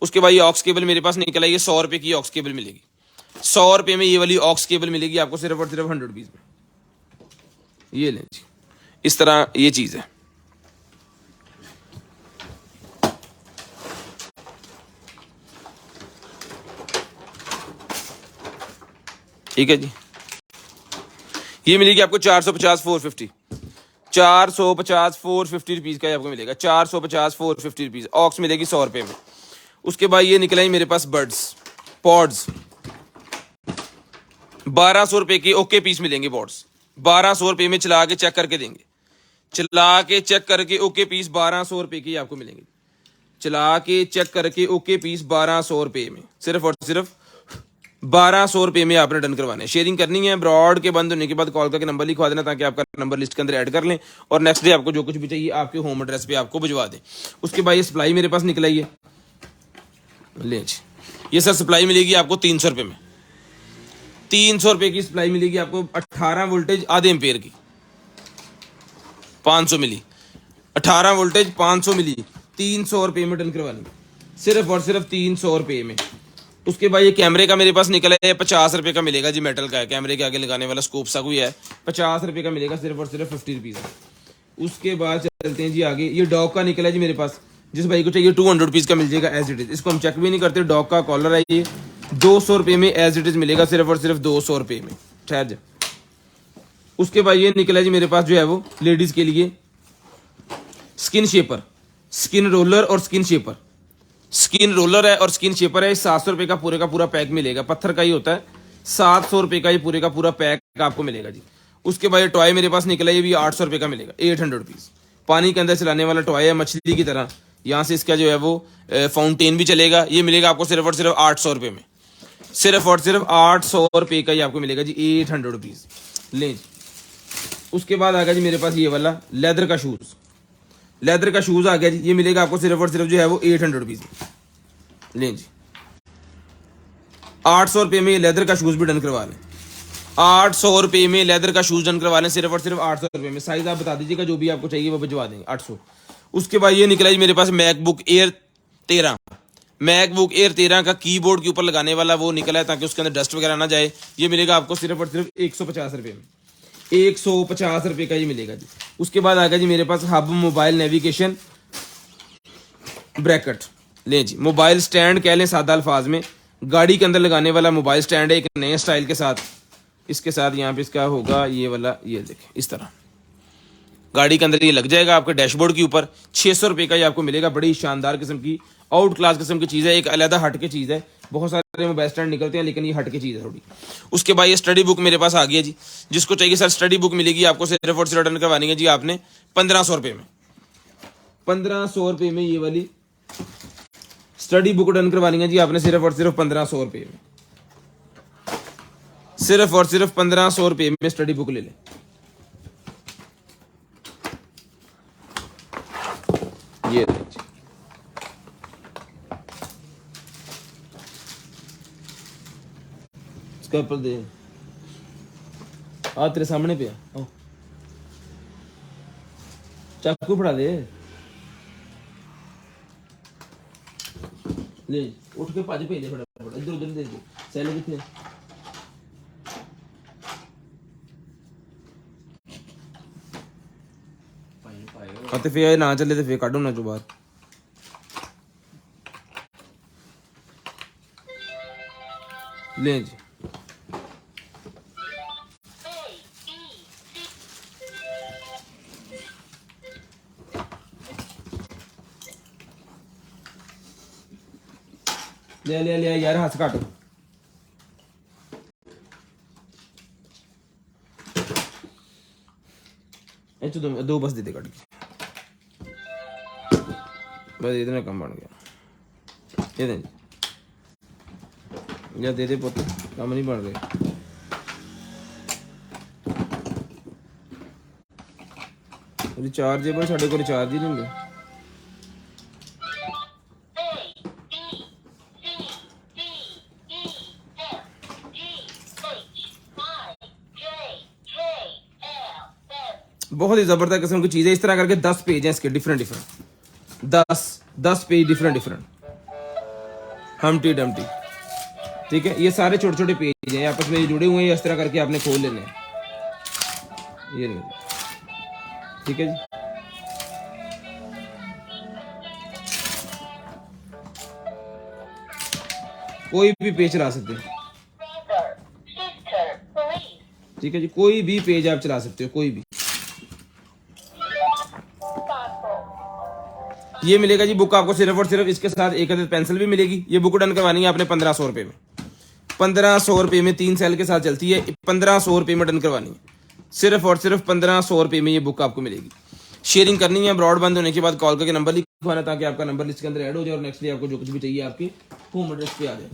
उसके बाद ये ऑक्स केबल मेरे पास निकला, ये 100 रुपये की ऑक्स केबल मिलेगी। 100 रुपये में ये वाली ऑक्स केबल मिलेगी आपको सिर्फ और सिर्फ 100 रुपीज़ में। ये लें जी, इस तरह ये चीज़ है। ठीक है जी, ये मिलेगी आपको 450 450 450 450 रुपीज़ का आपको मिलेगा। 450 450 रुपीज़ ऑक्स मिलेगी 100 रुपये में। उसके बाद ये निकला ही मेरे पास बर्ड्स पॉड्स 1200 रुपये की ओके पीस मिलेंगे। पॉड्स 1200 रुपये में चला के चेक करके देंगे। चला के चेक करके ओके पीस 1200 रुपये की आपको मिलेंगे। चला के चेक करके ओके पीस 1200 रुपये में। सिर्फ और सिर्फ 1200 रुपये में आपने डन करवाने। शेयरिंग करनी है ब्रॉड के बंद होने के बाद कॉल करके नंबर लिखवा देना, ताकि आपका नंबर लिस्ट के अंदर ऐड कर लें, और नेक्स्ट डे आपको जो कुछ भी चाहिए आपके होम एड्रेस पे आपको भिजवा दें। उसके बाद ये सप्लाई मेरे पास निकल आई है, ले जी। ये सर सप्लाई मिलेगी आपको 300 रुपये में। ₹300 की सप्लाई मिलेगी आपको 18 वोल्टेज आधे एम्पेयर की 500 मिली 18 वोल्टेज 500 मिली ₹300 में डन करवानी सिर्फ और सिर्फ ₹300 में। उसके बाद ये कैमरे का मेरे पास निकला है ₹50 का मिलेगा जी, मेटल का है, कैमरे के आगे लगाने वाला स्कोप सा कोई है, ₹50 का मिलेगा सिर्फ और सिर्फ ₹50 है। उसके बाद चलते हैं जी आगे, ये डॉग का निकला है जी मेरे पास, जिस भाई को चाहिए ₹200 का मिल जाएगा एज इट इज, इसको हम चेक भी नहीं करते, डॉग का कॉलर है ये ₹200 में एज इट इज मिलेगा सिर्फ और सिर्फ ₹200 में। ठहर जा। उसके बाद ये निकला है जी मेरे पास जो है वो लेडीज के लिए स्किन शेपर, स्किन रोलर और स्किन शेपर, स्किन रोलर है और स्किन शेपर है, ₹700 का पूरा पैक मिलेगा, पत्थर का ही होता है, ₹700 का ये पूरे का पूरा पैक आपको मिलेगा जी। उसके बाद ये टॉय मेरे पास निकला, ये भी ₹800 का मिलेगा, 800 पीस, पानी के अंदर चलाने वाला टॉय है मछली की तरह, यहाँ से इसका जो है वो फाउंटेन भी चलेगा, ये मिलेगा आपको सिर्फ और सिर्फ ₹800 में, सिर्फ और सिर्फ ₹800 का ही आपको मिलेगा जी, 800 रुपीज लें जी। उसके बाद आ गया जी मेरे पास ये वाला लेदर का शूज, लेदर का शूज आ गया जी, ये मिलेगा आपको सिर्फ और सिर्फ जो है वो 800 रुपीज लें जी। ₹800 में ये लेदर का शूज भी डन करवा लें, ₹800 में लेदर का शूज डन करवा लें, सिर्फ और सिर्फ ₹800 में। साइज आप बता दीजिएगा, जो भी आपको चाहिए वो भिजवा देंगे 800। उसके बाद ये निकला जी मेरे पास मैकबुक एयर 13, मैकबुक एयर 13 का कीबोर्ड के ऊपर लगाने वाला वो निकला है ताकि उसके अंदर डस्ट वगैरह ना जाए, ये मिलेगा आपको सिर्फ और सिर्फ ₹150 में, ₹150 का ये मिलेगा जी। उसके बाद आ गया जी मेरे पास हब मोबाइल नेविगेशन ब्रैकेट ले जी, मोबाइल स्टैंड कह लें सादा अल्फाज में, गाड़ी के अंदर लगाने वाला मोबाइल स्टैंड है एक नए स्टाइल के साथ, इसके साथ यहाँ पे इसका होगा ये वाला, ये देखें इस तरह गाड़ी के अंदर ये लग जाएगा आपके डैशबोर्ड के ऊपर, ₹600 का ये आपको मिलेगा, बड़ी शानदार किस्म की आउट क्लास किस्म की चीज़ है, एक अलग हट के चीज़ है, बहुत सारे मोबाइल स्टैंड निकलते हैं लेकिन ये हट के चीज़ है थोड़ी। उसके बाद ये स्टडी बुक मेरे पास आ गई है जी, जिसको चाहिए सर स्टडी बुक मिलेगी आपको सिर्फ और सिर्फ रिटर्न करवानी है जी आपने ₹1500 में, ₹1500 में ये वाली स्टडी बुक डन करवानी है जी आपने सिर्फ और सिर्फ ₹1500 में, सिर्फ और सिर्फ ₹1500 में स्टडी बुक ले लें। ये इसका ऊपर दे आ तेरे सामने पे आ, चाकू फड़ा दे ले, उठ के भज पे दे फटाफट, इधर उधर दे दे, सैल कितने ਤੇ ਫੇਰ ਨਾ ਚੱਲੇ ਤੇ ਫੇਰ ਕੱਢੋ ਨਾ ਚੋਂ ਬਾਹਰ। ਲੈ ਜੀ ले ले ले यार हंस घट दो बस दे दे कट के बस इतना कम बन गया, ये दे या दे दे पुत, कम नहीं बन रहे। रिचार्जेबल साढ़े को रिचार्ज ही नहीं होंगे। बहुत ही जबरदस्त किस्म की चीज है, इस तरह करके 10 पेज हैं इसके different different, 10 page different different हमटी Dumpty, ठीक है। ये सारे छोटे छोटे पेज हैं आपस में जुड़े हुए हैं, इस तरह करके आपने खोल लेने हैं, ये नहीं, ठीक है जी। कोई भी पेज चला सकते हैं, ठीक है जी, कोई भी पेज आप चला सकते हो, कोई भी। ये मिलेगा जी बुक आपको सिर्फ और सिर्फ, इसके साथ एक अदद पेंसिल भी मिलेगी। ये बुक डन करवानी है आपने ₹1500 में, ₹1500 में 3 सेल के साथ चलती है, ₹1500 में डन करवानी है, सिर्फ और सिर्फ ₹1500 में ये बुक आपको मिलेगी। शेयरिंग करनी है, ब्रॉड बंद होने के बाद कॉल करके नंबर लिखवाना ताकि आपका नंबर लिस्ट के अंदर ऐड हो जाए और नेक्स्ट डे आपको जो कुछ भी चाहिए आपके होम एड्रेस पे आ जाए।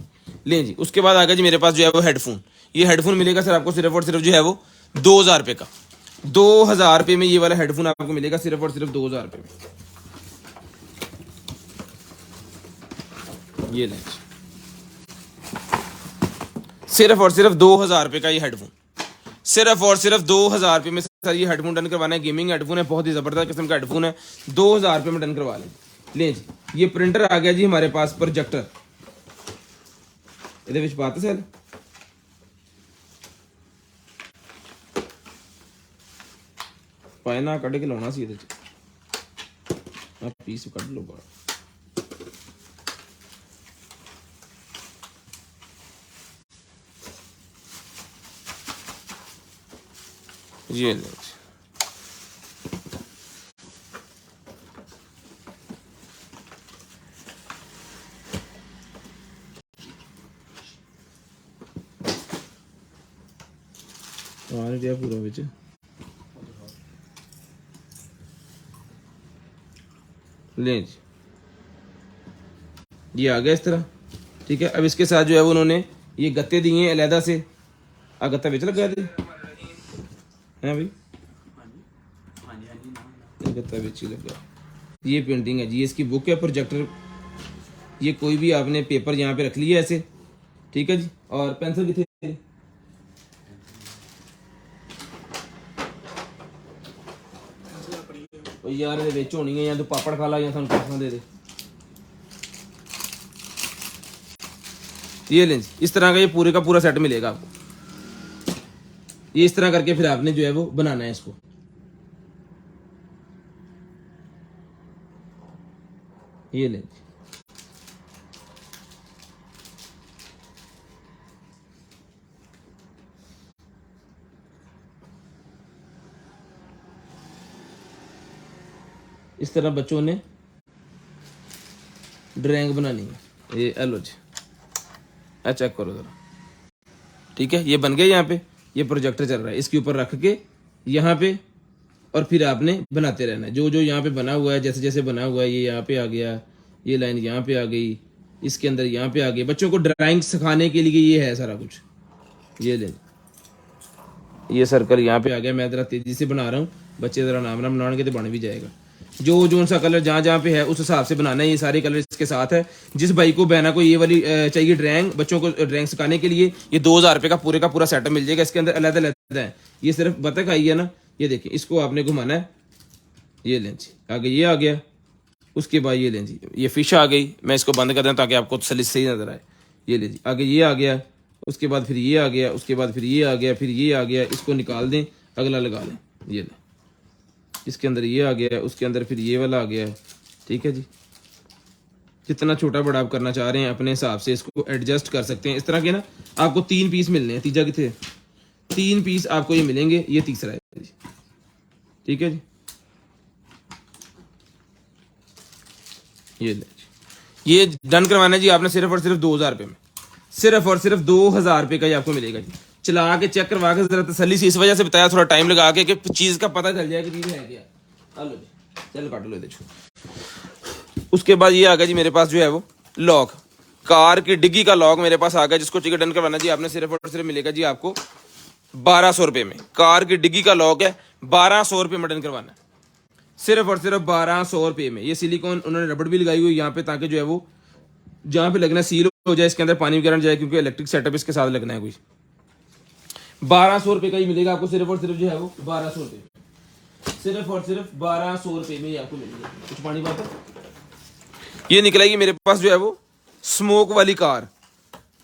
लें जी, उसके बाद आ गया जी मेरे पास जो है वो हेडफोन। ये हेडफोन मिलेगा सर आपको सिर्फ और सिर्फ जो है वो ₹2000 का, ₹2000 में ये वाला हेडफोन आपको मिलेगा सिर्फ और सिर्फ ₹2000 में। ये लें सिर्फ और सिर्फ 2,000 रुपये का ये हेडफोन, सिर्फ और सिर्फ 2,000 रुपये में सर ये हेडफोन डन करवाना है। गेमिंग हेडफोन है, बहुत ही ज़बरदस्त किस्म का हेडफोन है, 2,000 रुपये में डन करवा लें जी। ये प्रिंटर आ गया जी हमारे पास, प्रोजेक्टर ये बात है सर, पायना कट के लाना सी पीस कट लो बाहर। ये ले दिया पूरा बिच ले जी, ये आ गया इस तरह, ठीक है। अब इसके साथ जो है वो उन्होंने ये गत्ते दिए हैं अलहदा से, आ गत्ता बेच लगा दी है भाई, गत्ता बेच ही लगा। ये पेंटिंग है जी, ये इसकी बुक है, प्रोजेक्टर, ये कोई भी आपने पेपर यहाँ पे रख लिया ऐसे, ठीक है जी। और पेंसिल कितने यार ये बेच होनी है, या तो पापड़ खा ला या थानू पैसा दे दे। ये लें, इस तरह का ये पूरे का पूरा सेट मिलेगा आपको। ये इस तरह करके फिर आपने जो है वो बनाना है इसको। ये लें, इस तरह बच्चों ने ड्राइंग बनानी है। ये एलो जी, चेक करो जरा, ठीक है। ये बन गया, यहाँ पे ये प्रोजेक्टर चल रहा है, इसके ऊपर रख के यहाँ पे, और फिर आपने बनाते रहना है जो जो यहाँ पे बना हुआ है, जैसे जैसे बना हुआ है। ये यहाँ पे आ गया, ये लाइन यहाँ पे आ गई, इसके अंदर यहाँ पे आ गई। बच्चों को ड्राइंग सिखाने के लिए ये है सारा कुछ। ये ले, ये सर्कल यहाँ पे आ गया, मैं ज़रा तेज़ी से बना रहा हूँ, बच्चे ज़रा नाम नाम बनाएंगे तो बन भी जाएगा। जो जो सा कलर जहाँ जहाँ पे है उस हिसाब से बनाना है। ये सारे कलर इसके साथ है। जिस भाई को बहना को ये वाली चाहिए ड्राइंग, बच्चों को ड्राइंग सिखाने के लिए, ये 2,000 रुपये का पूरा सेटअप मिल जाएगा। इसके अंदर अलग अलग है, ये सिर्फ बतख आई है ना, ये देखिए, इसको आपने घुमाना है। ये लें जी, आगे ये आ गया, उसके बाद ये लें जी, ये फिश आ गई। मैं इसको बंद कर दूँ ताकि आपको तसल्ली सही नजर आए। ये ले जी, आगे ये आ गया, उसके बाद फिर ये आ गया, उसके बाद फिर ये आ गया, फिर ये आ गया। इसको निकाल दें, अगला लगा लें। ये लें, इसके अंदर ये आ गया, उसके अंदर फिर ये वाला आ गया, ठीक है जी। जितना छोटा बड़ा आप करना चाह रहे हैं अपने हिसाब से इसको एडजस्ट कर सकते हैं। इस तरह के ना आपको 3 पीस मिलने हैं। तीजा कितने, 3 पीस आपको ये मिलेंगे, ये तीसरा है जी, ठीक है जी। ये ले, ये डन करवाना है जी आपने सिर्फ और सिर्फ 2,000 रुपये में, सिर्फ और सिर्फ 2,000 रुपये का ये आपको मिलेगा जी। चला के चेक करवा के जरा तसल्ली से, इस वजह से बताया थोड़ा टाइम लगा के कि चीज़ का पता चल जाए कि चीज़ है क्या। हेलो जी, चल काट लो देखो। उसके बाद ये आ गया जी मेरे पास जो है वो लॉक, कार की डिग्गी का लॉक मेरे पास आ गया, जिसको टिकट डन करवाना जी आपने सिर्फ और सिर्फ मिलेगा जी आपको 1,200 रुपये में। कार की डिग्गी का लॉक है, 1,200 रुपये में डन करवाना है, सिर्फ और सिर्फ 1,200 रुपये में। ये सिलिकॉन उन्होंने रबड़ भी लगाई हुई यहाँ पे, ताकि जो है वो जहाँ पे लगना सील हो जाए, इसके अंदर पानी वगैरह जाए, क्योंकि इलेक्ट्रिक सेटअप इसके साथ लगना है। कोई 1,200 रुपये का ही मिलेगा आपको, सिर्फ और सिर्फ जो है वो 1,200 रुपये, सिर्फ और सिर्फ 1,200 रुपये में ही आपको मिलेगा। कुछ पानी बात है। ये निकलेगी मेरे पास जो है वो स्मोक वाली कार,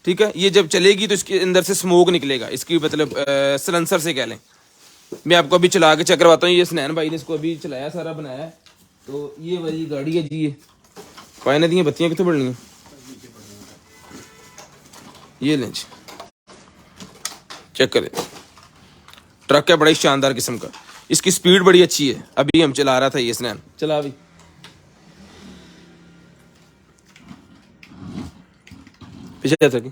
ठीक है। ये जब चलेगी तो इसके अंदर से स्मोक निकलेगा, इसकी मतलब सलेंसर से कह लें। मैं आपको अभी चला के चेक करवाता हूँ। ये स्नैन भाई ने इसको अभी चलाया, सारा बनाया है। तो ये वाली गाड़ी है जी, ये पायने दी बत्तियाँ कितने बढ़नी है। ये लें जी, चेक करें, ट्रक है बड़ा ही शानदार किस्म का, इसकी स्पीड बड़ी अच्छी है। अभी हम चला रहा था ये स्नैन, चला अभी पीछे जा सकी।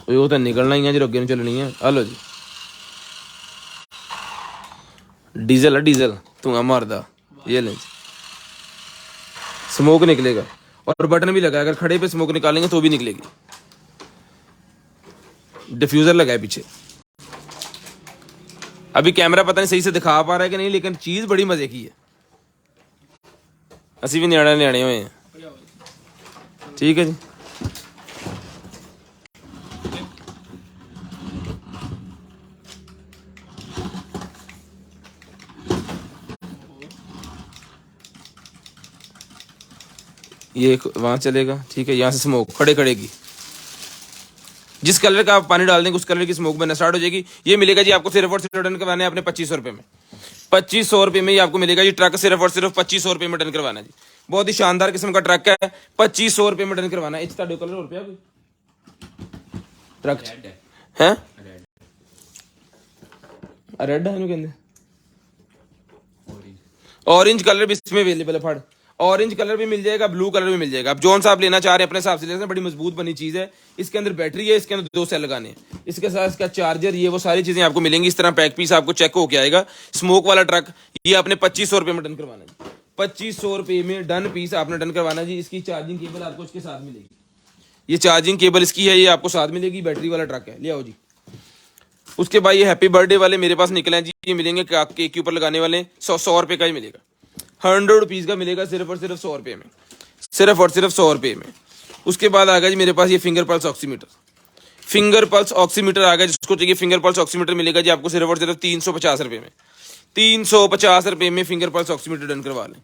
वो तो निकलना ही है जी, अगे चलनी है। हेलो जी, डीजल है, डीजल धुआं मारदा। ये लें, स्मोक निकलेगा, और बटन भी लगा है, अगर खड़े पे स्मोक निकालेंगे तो भी निकलेगी। डिफ्यूजर लगा है पीछे। अभी कैमरा पता नहीं सही से दिखा पा रहा है कि नहीं, लेकिन चीज बड़ी मजे की है। ਅਸੀਂ ਵੀ ਨਿਆਣੇ ਹੋਏ हैं। ठीक है जी। ये वहां चलेगा, ठीक है। यहाँ से स्मोक खड़े खड़ेगी, जिस कलर का आप पानी डाल देंगे उस कलर की स्मोक बनना स्टार्ट हो जाएगी। ये मिलेगा जी आपको सिर्फ और सिर्फ डन करवाना है अपने 2500 रुपये में। 2500 रुपये में ही आपको मिलेगा जी ट्रक, सिर्फ और सिर्फ 2500 रुपये में डन करवाना है जी। बहुत ही शानदार किस्म का ट्रक है, 2500 रुपये में डन करवाना है। इस कलर और रुपया ट्रक है रेड है कहते ऑरेंज कलर भी इसमें अवेलेबल है। फड़ ऑरेंज कलर भी मिल जाएगा, ब्लू कलर भी मिल जाएगा। आप जोन सा आप लेना चाह रहे हैं अपने हिसाब से ले सकते हैं। बड़ी मजबूत बनी चीज है। इसके अंदर बैटरी है, इसके अंदर 2 सेल लगाने हैं, इसके साथ इसका चार्जर, ये वो सारी चीजें आपको मिलेंगी। इस तरह पैक पीस आपको चेक होके आएगा। स्मोक वाला ट्रक ये आपने 2500 रुपये में डन करवाना है। 2500 रुपये में डन पीस आपने डन करवाना जी। इसकी चार्जिंग केबल आपको इसके साथ मिलेगी। ये चार्जिंग केबल इसकी है, ये आपको साथ मिलेगी। बैटरी वाला ट्रक है, ले आओ जी। उसके बाद ये हैप्पी बर्थडे वाले मेरे पास निकले हैं जी। ये मिलेंगे केक के ऊपर लगाने वाले 100 रुपये का ही मिलेगा। 100 रुपीज़ का मिलेगा सिर्फ और सिर्फ 100 रुपये में, सिर्फ और सिर्फ 100 रुपये में। उसके बाद आ गया जी मेरे पास ये finger pulse oximeter. Finger pulse oximeter आ गया, जिसको चाहिए फिंगर पल्स ऑक्सीमीटर मिलेगा जी आपको सिर्फ और सिर्फ 350 रुपये में। 350 रुपये में फिंगर पल्स ऑक्सीमीटर डन करवा लें।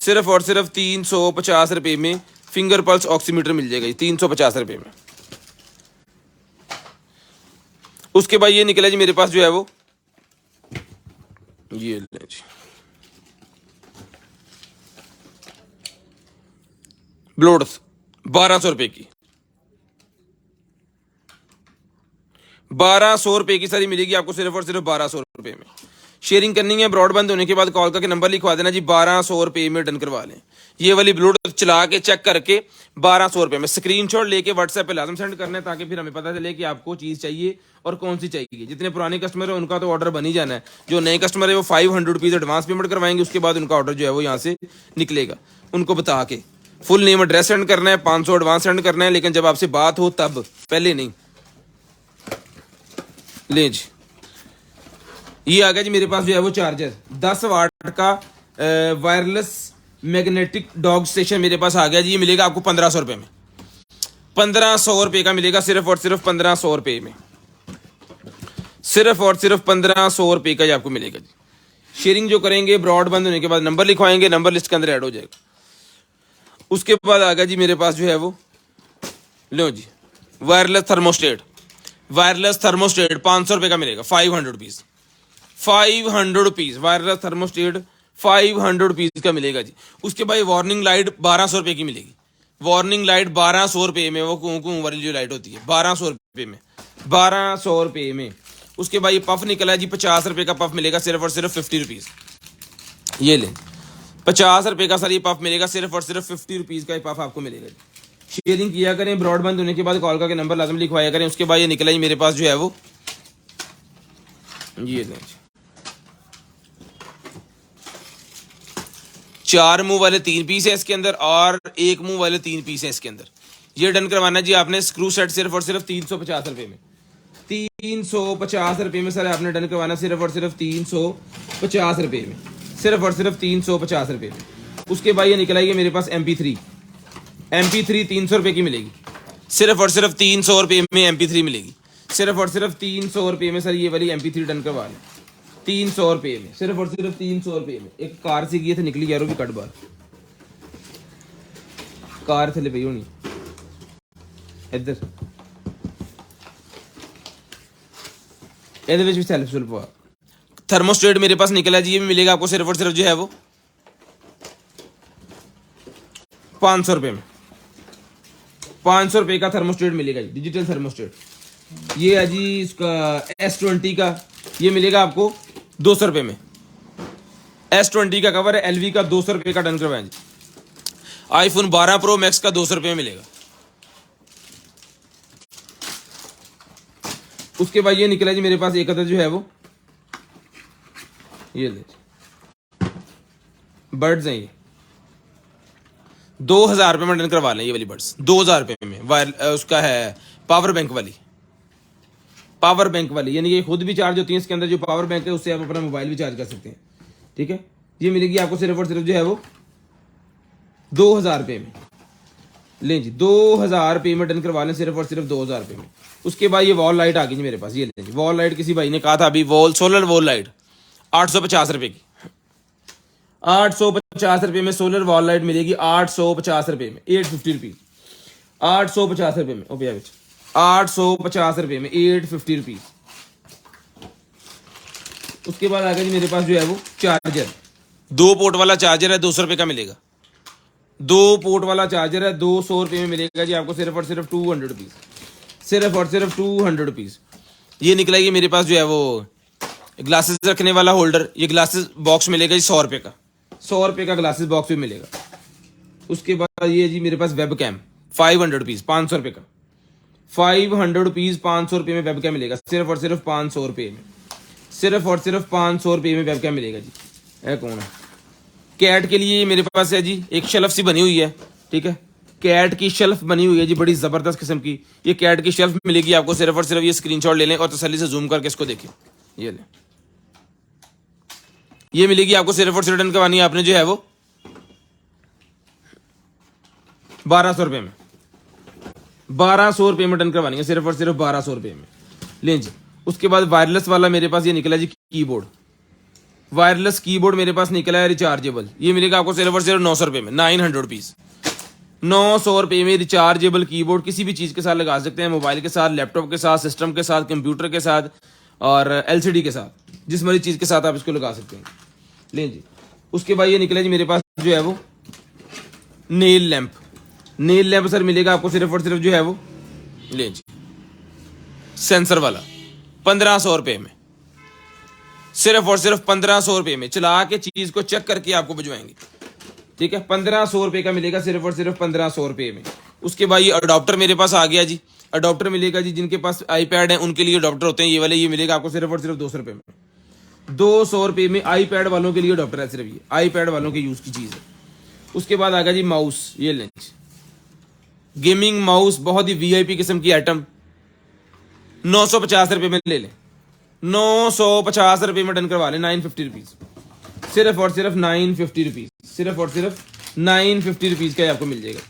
सिर्फ और सिर्फ 350 रुपये में फिंगर पल्स ऑक्सीमीटर मिल जाएगा जी, 350 रुपये में। उसके बाद ये निकला जी मेरे पास जो है वो ये ले जी ब्लोड्स 1200 रुपये की, 1200 रुपये की सारी मिलेगी आपको सिर्फ और सिर्फ 1200 रुपये में। शेयरिंग करनी है, ब्रॉडबैंड होने के बाद कॉल करके नंबर लिखवा देना जी। 1200 रुपये में डन करवा लें। ये वाली ब्लूटूथ चला के चेक करके 1200 रुपये में स्क्रीनशॉट लेके व्हाट्सएप पे लाजम सेंड करना है, ताकि फिर हमें पता चले कि आपको चीज़ चाहिए और कौन सी चाहिए। जितने पुराने कस्टमर है उनका तो ऑर्डर बन ही जाना है। जो नए कस्टमर है वो 500 रुपीज़ एडवांस पेमेंट करवाएंगे, उसके बाद उनका ऑर्डर जो है वो यहाँ से निकलेगा। उनको बता के फुल नेम एड्रेस सेंड करना है, 500 एडवांस सेंड करना है, लेकिन जब आपसे बात हो तब, पहले नहीं। ले जी, ये आ गया जी मेरे पास जो है वो चार्जर 10 वाट का वायरलेस मैग्नेटिक डॉग स्टेशन मेरे पास आ गया जी। ये मिलेगा आपको 1500 रुपये में। 1500 रुपये का मिलेगा सिर्फ और सिर्फ 1500 रुपये में। सिर्फ और सिर्फ 1500 रुपये का ही आपको मिलेगा जी। शेयरिंग जो करेंगे ब्रॉडबैंड होने के बाद नंबर लिखवाएंगे, नंबर लिस्ट के अंदर ऐड हो जाएगा। उसके बाद आ गया जी मेरे पास जो है वो लो जी वायरलेस थर्मोस्टेट। वायरलेस थर्मोस्टेट 500 रुपये का मिलेगा, 500 rupees. 500 rupees wireless thermostat 500 rupees का मिलेगा जी। उसके बाद वार्निंग लाइट 1200 रुपये की मिलेगी। वार्निंग लाइट 1200 रुपये में, वो कूं वाली जो लाइट होती है 1200 रुपये में, 1200 रुपये में। उसके बाद ये पफ निकला है जी, 50 रुपये का पफ मिलेगा सिर्फ और सिर्फ 50 रुपीज़। ये ले 50 रुपये का सर ये पफ मिलेगा, सिर्फ और सिर्फ 50 रुपीज़ का ये पफ आपको मिलेगा जी। शेयरिंग किया करें, ब्रॉडबैंड होने के बाद कॉल करके नंबर लाजम लिखवाया करें। उसके बाद ये निकला ही मेरे पास जो है वो ये लें 4 मुंह वाले 3 पीस है इसके अंदर, और 1 मुंह वाले 3 पीस है इसके अंदर। ये डन करवाना जी आपने स्क्रू सेट सिर्फ और सिर्फ 350 रुपये में। 350 रुपये में सर आपने डन करवाना सिर्फ और सिर्फ 350 रुपये में, सिर्फ और सिर्फ 350 रुपये में। उसके बाद ये निकला है मेरे पास MP3 300 रुपये की मिलेगी। सिर्फ और सिर्फ 300 रुपये में MP3 मिलेगी। सिर्फ और सिर्फ 300 रुपये में सर ये वाली MP3 डन करवा लें। 300 रुपये में, सिर्फ और सिर्फ 300 रुपये में। एक कार से गई थे निकली यारों की कट बार कार थले पई होनी इधर ਇਹਦੇ ਵਿੱਚ ਵੀ ਸੈਲਫ ਸੁਲਪ ਆ। थर्मोस्टेट मेरे पास निकला जी। ये भी मिलेगा आपको सिर्फ और सिर्फ जो है वो 500 रुपये में। 500 रुपये का थर्मोस्टेट मिलेगा जी, डिजिटल थर्मोस्टेट। ये है जी इसका S20 का, ये मिलेगा आपको 200 रुपये में। S20 का कवर है, LV का 200 रुपये का डन करवाएं जी। iPhone 12 Pro Max का 200 रुपये में मिलेगा। उसके बाद ये निकला जी मेरे पास एक अदर जो है वो ये ले बर्ड्स हैं। ये 2000 रुपये में डन करवा लें। ये वाली बर्ड्स 2000 रुपये में। वायर उसका है पावर बैंक वाली, पावर बैंक वाली, यानी ये खुद भी चार्ज होती है। इसके अंदर जो पावर बैंक है उससे आप अपना मोबाइल भी चार्ज कर सकते हैं। ठीक है, ये मिलेगी आपको सिर्फ और सिर्फ जो है वो 2000 रुपये में। लें जी 2000 रुपये में डन करवा लें सिर्फ और सिर्फ 2000 रुपये में। उसके बाद ये वॉल लाइट आ गई जी मेरे पास, ये लें जी वॉल लाइट। किसी भाई ने कहा था अभी वॉल सोलर वॉल लाइट 850 रुपये की, 850 रुपये में सोलर वॉल लाइट मिलेगी, 850 रुपये में, 850 रुपीज, 850 रुपये में। ओ भैया 850 रुपये में 850 रुपीज। उसके बाद आ गया जी मेरे पास जो है वो चार्जर, 2 पोर्ट वाला चार्जर है, 200 रुपये का मिलेगा। 2 पोर्ट वाला चार्जर है, 200 रुपये में मिलेगा जी आपको सिर्फ और सिर्फ 200 रुपीज, सिर्फ और सिर्फ 200 रुपीज। ये निकला ये मेरे पास जो है वो ग्लासेस रखने वाला होल्डर, ये ग्लासेस बॉक्स मिलेगा जी 100 रुपये का, 100 रुपये का ग्लासेस बॉक्स भी मिलेगा। उसके बाद ये जी मेरे पास वेब कैम 500 रुपीज, 500 रुपये का, 500 रुपीज, 500 रुपये में वेब कैम मिलेगा सिर्फ और सिर्फ 500 रुपये में, सिर्फ और सिर्फ 500 रुपये में वेब कैम मिलेगा जी। है कौन है? कैट के लिए मेरे पास है जी एक शेल्फ सी बनी हुई है, ठीक है, कैट की शेल्फ बनी हुई है जी, बड़ी जबरदस्त किस्म की। ये कैट की शेल्फ मिलेगी आपको सिर्फ और सिर्फ, ये स्क्रीनशॉट ले लें और तसल्ली से जूम करके इसको देखें। ये लें, ये मिलेगी आपको सिर्फ और सिर्फ डन करवानी है आपने जो है वो 1200 रुपये में, 1200 रुपये में डन करवानी है सिर्फ और सिर्फ 1200 रुपये में। लें जी उसके बाद वायरलेस वाला मेरे पास ये निकला जी कीबोर्ड, वायरलेस कीबोर्ड मेरे पास निकला है रिचार्जेबल, ये मिलेगा आपको सिर्फ और सिर्फ 900 रुपये में, 900 रुपीज, 900 रुपये में रिचार्जेबल कीबोर्ड। किसी भी चीज़ के साथ लगा सकते हैं, मोबाइल के साथ, लैपटॉप के साथ, सिस्टम के साथ, कंप्यूटर के साथ और एलसीडी के साथ, जिस मर्जी चीज़ के साथ आप इसको लगा सकते हैं। लें जी उसके बाद ये निकला जी मेरे पास जो है वो nail lamp, nail lamp sir मिलेगा आपको सिर्फ और सिर्फ जो है वो, लें जी सेंसर वाला 1500 रुपये में, सिर्फ और सिर्फ 1500 रुपये में। चला के चीज़ को चेक करके आपको भिजवाएंगे, ठीक है, 1500 रुपये का मिलेगा सिर्फ और सिर्फ 1500 रुपये में। उसके बाद ये अडॉप्टर मेरे पास आ गया जी, अडॉप्टर मिलेगा जी जिनके पास आईपैड है उनके लिए अडॉप्टर होते हैं ये वाले, ये मिलेगा आपको सिर्फ और सिर्फ 200 रुपये में, 200 रुपये में आईपैड वालों के लिए अडॉप्टर है, सिर्फ ये आईपैड वालों के यूज़ की चीज़ है। उसके बाद आ गया जी माउस, ये लें गेमिंग माउस, बहुत ही वीआईपी किस्म की आइटम, 950 रुपये में ले लें, 950 रुपये में डन करवा लें, 950 रुपीज़, सिर्फ और सिर्फ 950 रुपीज़, सिर्फ और सिर्फ 950 रुपीज़ का आपको मिल जाएगा।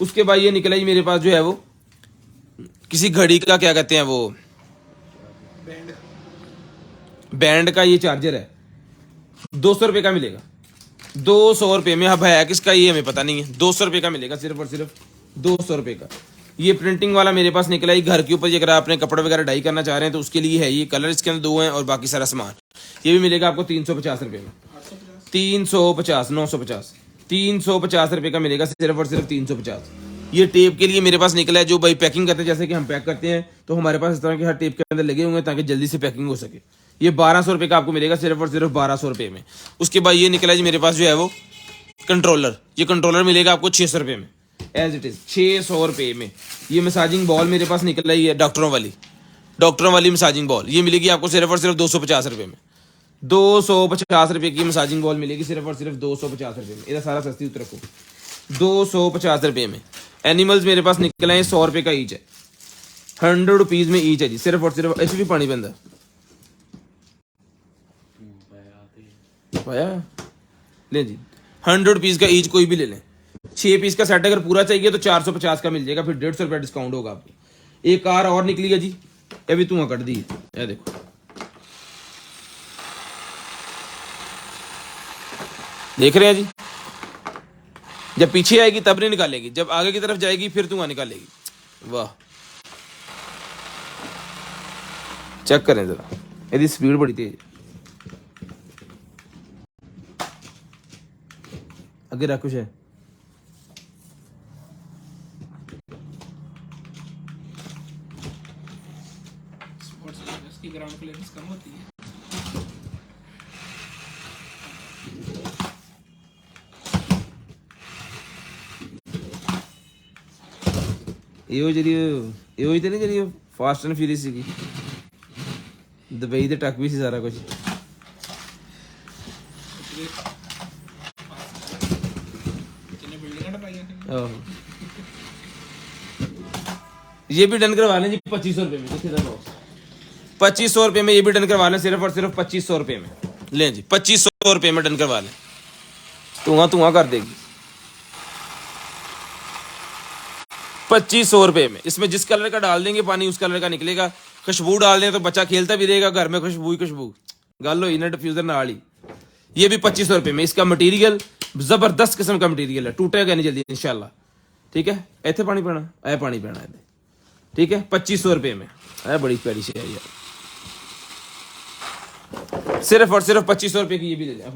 उसके बाद ये निकला जी मेरे पास जो है वो किसी घड़ी का क्या कहते हैं वो बैंड का ये चार्जर है, 200 रुपये का मिलेगा, 200 रुपये में। अब है किसका ये हमें पता नहीं है, 200 रुपये का मिलेगा सिर्फ और सिर्फ 200 रुपये का। ये प्रिंटिंग वाला मेरे पास निकला है घर के ऊपर, अगर आप अपने कपड़े वगैरह डाई करना चाह रहे हैं तो उसके लिए है। ये कलर इसके अंदर 2 हैं और बाकी सारा सामान ये भी मिलेगा आपको 350 रुपये में, 350, 950, 350 रुपये का मिलेगा सिर्फ और सिर्फ 350। ये टेप के लिए मेरे पास निकला है, जो भाई पैकिंग करते हैं, जैसे कि हम पैक करते हैं तो हमारे पास इस तरह के हर टेप के अंदर लगे हुए हैं ताकि जल्दी से पैकिंग हो सके। ये 1200 रुपये का आपको मिलेगा सिर्फ और सिर्फ 1200 रुपये में। उसके बाद ये निकला है जी मेरे पास जो है वो कंट्रोलर, ये कंट्रोलर मिलेगा आपको 600 रुपये में, एज इट इज़ 600 रुपये में। ये मसाजिंग बॉल मेरे पास निकल रही है डॉक्टरों वाली मसाजिंग बॉल, ये मिलेगी आपको सिर्फ और सिर्फ 250 रुपये में, 250 रुपये की मसाजिंग बॉल मिलेगी सिर्फ और सिर्फ 250 रुपये में। इधर सारा सस्ती उतर रखो, 250 रुपये में। एनिमल्स मेरे पास निकला है 100 रुपये का ईच है, 100 रुपीज़ में ईच है जी, सिर्फ और सिर्फ। ऐसे भी पानी बंदा पाया ले जी, 100 रुपीज़ का ईच कोई भी ले लें। 6 पीस का सेट अगर पूरा चाहिए तो 450 का मिल जाएगा, फिर 150 रुपये डिस्काउंट होगा आपको। एक कार और निकली है जी, ये भी धुआं कट दी है, ये देखो देख रहे हैं जी। जब पीछे आएगी तब नहीं निकालेगी, जब आगे की तरफ जाएगी फिर धुआं निकालेगी। वाह, चेक करें जरा, यदि स्पीड बड़ी तेज, आगे रख कुछ है। की ग्राउंड क्लियरेंस कम होती है। ਇਹੋ ਹੀ ਤੇ ਨਹੀਂ ਜਿਹੜੀ ਫਾਸਟ ਐਂਡ ਫਿਊਰੀਅਸ ਸੀਗੀ, ਦੁਬਈ ਦੇ ਟੱਕ ਵੀ ਸੀ ਸਾਰਾ ਕੁਝ। ये भी डन करवा लें जी 2500 रुपये में, 2500 रुपये में ये भी डन करवा लें सिर्फ और सिर्फ 2500 रुपये में। लें जी 2500 रुपये में डन करवा लें, धुआं कर देगी। ₹2500 में। इसमें जिस कलर का डाल देंगे पानी उस कलर का निकलेगा। खुशबू डाल दें तो बच्चा खेलता भी रहेगा, घर में खुशबू ही खुशबू। गल हो ना डिफ्यूजर नाल ही। ये भी ₹2500 में। इसका मटीरियल जबरदस्त किस्म का मटीरियल है, टूटेगा नहीं जल्दी इंशाल्लाह। ठीक है, इतने पानी पैना, ऐ पानी पैना है। ठीक है, ₹2500 में है। बड़ी प्यारी से है यार, सिर्फ और सिर्फ ₹2500 की। ये भी ले जाए।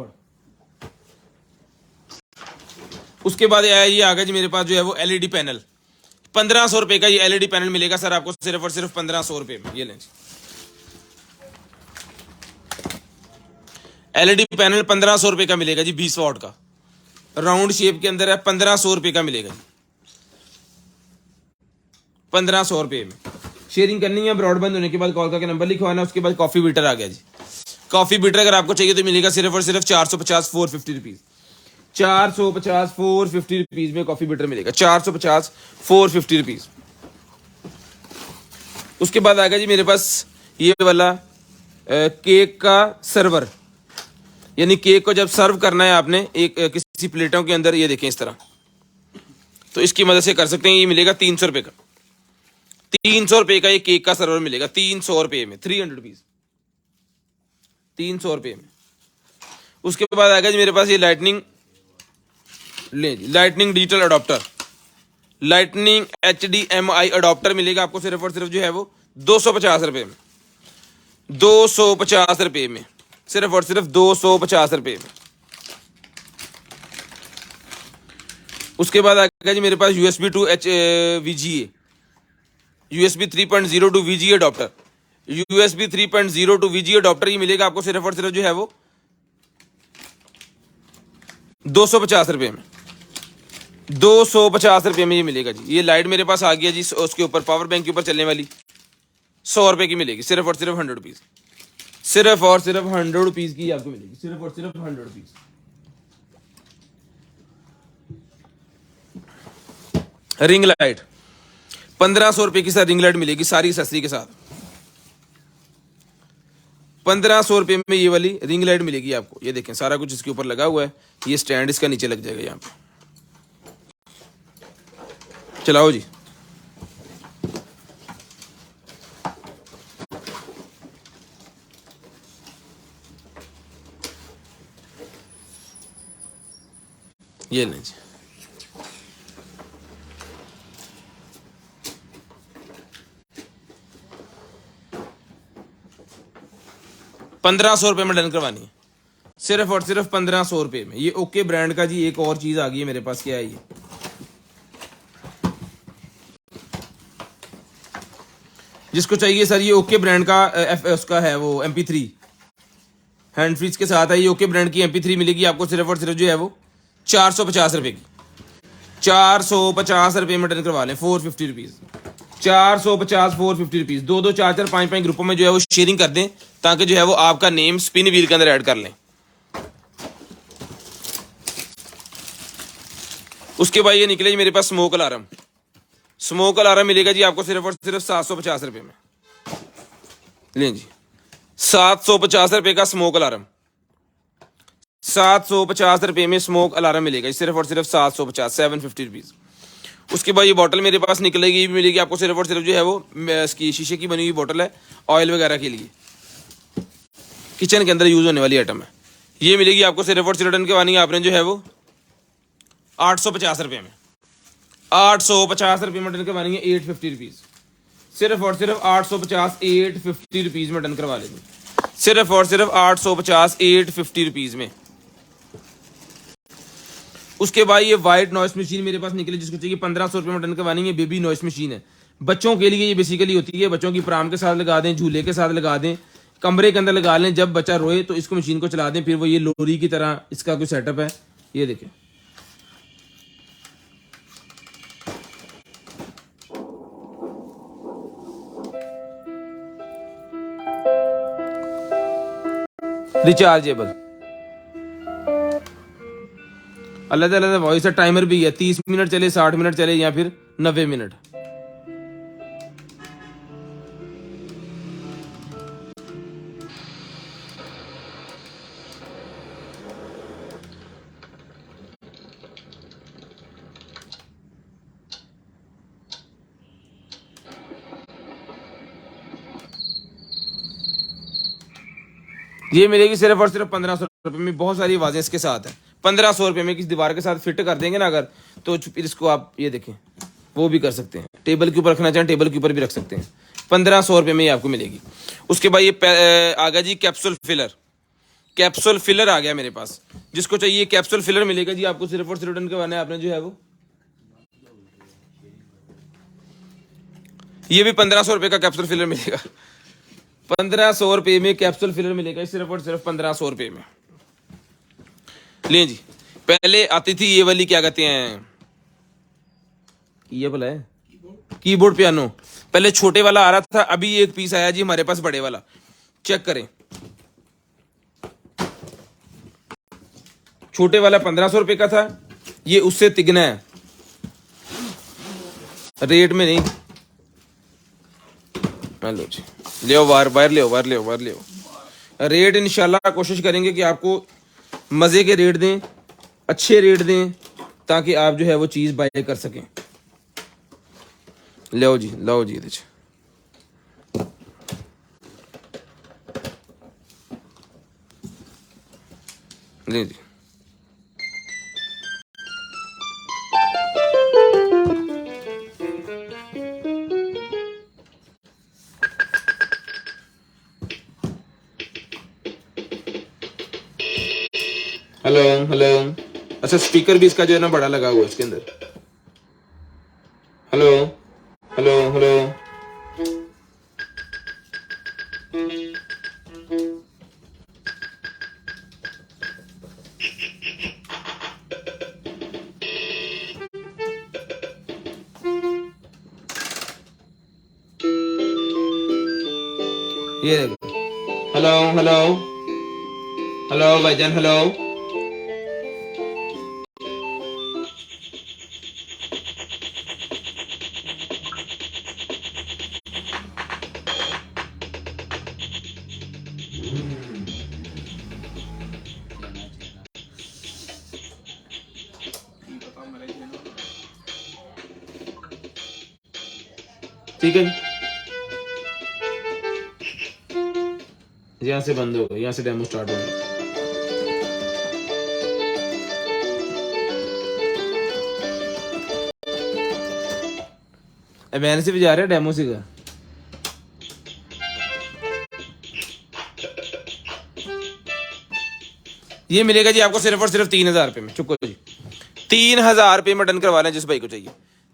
उसके बाद आया ये आ गया जी मेरे पास जो है वो एलईडी पैनल। ₹1500 का ये एलईडी पैनल मिलेगा सर आपको सिर्फ और सिर्फ ₹1500 में। ये लें एलईडी पैनल ₹1500 का मिलेगा जी, 20 वाट का, राउंड शेप के अंदर है। ₹1500 का मिलेगा जी, ₹1500 में। शेयरिंग करनी है, ब्रॉडबैंड होने के बाद कॉल करके नंबर लिखवाना। उसके बाद कॉफी बीटर आ गया जी। कॉफी बीटर अगर आपको चाहिए तो मिलेगा सिर्फ और सिर्फ 450 ₹450। 450 ₹450 में कॉफी बीटर मिलेगा। 450 ₹450। उसके बाद आ गया जी मेरे पास ये वाला केक का सर्वर, यानी केक को जब सर्व करना है आपने एक किसी प्लेटों के अंदर, ये देखें इस तरह, तो इसकी मदद से कर सकते हैं। ये मिलेगा ₹300 का। ₹300 का ये केक का सर्वर मिलेगा ₹300 में, 300 रुपीज, ₹300 में। उसके बाद आ गया जी मेरे पास ये lightning digital adopter, lightning HDMI adopter मिलेगा आपको सिर्फ और सिर्फ जो है वो ₹250 में। ₹250 में, सिर्फ और सिर्फ ₹250 में। उसके बाद आ गया जी मेरे पास USB to VGA, USB 3.0 to VGA adopter, USB 3.0 to VGA adopter. ये मिलेगा आपको सिर्फ और सिर्फ जो है वो ₹250 में। ₹250 में ये मिलेगा जी। ये लाइट मेरे पास आ गया जी, उसके ऊपर पावर बैंक के ऊपर चलने वाली, ₹100 की मिलेगी, सिर्फ और सिर्फ 100 रुपीज, सिर्फ और सिर्फ 100 रुपीज की आपको मिलेगी, सिर्फ और सिर्फ 100 रुपीज। रिंग लाइट ₹1500 की सर रिंग लाइट मिलेगी सारी एक्सेसरी के साथ। ₹1500 में ये वाली रिंग लाइट मिलेगी आपको। ये देखें सारा कुछ इसके ऊपर लगा हुआ है। ये स्टैंड इसका नीचे लग जाएगा यहाँ पे। चलाओ जी। ये लें जी। ₹1500 में डन करवानी है, सिर्फ और सिर्फ ₹1500 में। ये ओके ब्रांड का जी एक और चीज आ गई है मेरे पास। क्या है ये? जिसको चाहिए सर ये ओके ब्रांड का उसका है वो MP3 हैंड फ्रीज के साथ है। ये ओके ब्रांड की MP3 मिलेगी आपको सिर्फ और सिर्फ जो है वो ₹450 की। ₹450 में डन करवा लें, ₹450। 450 ₹450। 2 4 5 ग्रुपों में जो है वो शेयरिंग कर दें ताकि जो है वो आपका नेम स्पिन व्हील के अंदर ऐड कर लें। उसके बाद ये निकले जी मेरे पास स्मोक अलार्म। स्मोक अलार्म मिलेगा जी आपको सिर्फ और सिर्फ ₹750 में। लें जी, ₹750 का स्मोक अलार्म, ₹750 में स्मोक अलार्म मिलेगा सिर्फ और सिर्फ 750, ₹750। उसके बाद ये बोतल मेरे पास निकलेगी, ये भी मिलेगी आपको सिर्फ और सिर्फ जो है वो इसकी शीशे की बनी हुई बोतल है, ऑयल वगैरह के लिए, किचन के अंदर यूज होने वाली आइटम है। ये मिलेगी आपको सिर्फ और सिर्फ डन करवानी है आपने जो है वो ₹850 में। ₹850 में डन करवानी है, ₹850। सिर्फ और सिर्फ 850 ₹850 में डन करवा लेंगे, सिर्फ और सिर्फ 850 ₹850 में। उसके बाद ये वाइट नॉइस मशीन मेरे पास निकली, जिसको चाहिए ₹1500 में डन करवानी है। बेबी नॉइस मशीन है, बच्चों के लिए ये बेसिकली होती है। बच्चों की प्राम के साथ लगा दें, झूले के साथ लगा दें, कमरे के अंदर लगा लें। जब बच्चा रोए तो इसको मशीन को चला दें, फिर वो ये लोरी की तरह इसका कोई सेटअप है। ये देखें, रिचार्जेबल, अलग अलग वॉइस टाइमर भी है। 30 मिनट चले, 60 मिनट चले, या फिर 90 मिनट। ये मिलेगी सिर्फ और सिर्फ 1500 रुपये में। बहुत सारी आवाज़ें इसके साथ हैं। 1500 रुपये में किसी दीवार के साथ फिट कर देंगे ना अगर, तो फिर इसको आप ये देखें वो भी कर सकते हैं। टेबल के ऊपर रखना चाहें टेबल के ऊपर भी रख सकते हैं। 1500 रुपये में ये आपको मिलेगी। उसके बाद ये आ गया जी कैप्सूल फिलर। कैप्सूल फिलर आ गया मेरे पास। जिसको चाहिए कैप्सूल फिलर मिलेगा जी आपको सिर्फ और सिर्फ डन करवाना है आपने जो है वो। ये भी 1500 रुपये का कैप्सूल फिलर मिलेगा। 1500 रुपये में कैप्सूल फिलर मिलेगा सिर्फ और सिर्फ 1500 रुपये में। लें जी, पहले आती थी ये वाली क्या कहते हैं, ये वाला है कीबोर्ड पियानो। पहले छोटे वाला आ रहा था, अभी एक पीस आया जी हमारे पास बड़े वाला। चेक करें, छोटे वाला 1500 रुपये का था, ये उससे तिगना है रेट में नहीं। लो जी, ले बाहर ले आओ। रेट इंशाल्लाह कोशिश करेंगे कि आपको मज़े के रेट दें, अच्छे रेट दें, ताकि आप जो है वो चीज़ बाय कर सकें। लो जी ले जी। हेलो। अच्छा, स्पीकर भी इसका जो है ना बड़ा लगा हुआ है इसके अंदर। हेलो। ये देखो, हेलो भाईजान, हेलो। ठीक है, यहाँ से बंद होगा, यहाँ से डेमो स्टार्ट होगा। मैंने से भी जा रहे हैं डेमो से का। ये मिलेगा जी आपको सिर्फ और सिर्फ 3000 रुपये में। चुको जी, 3000 रुपये में डन करवा लें जिस भाई को चाहिए।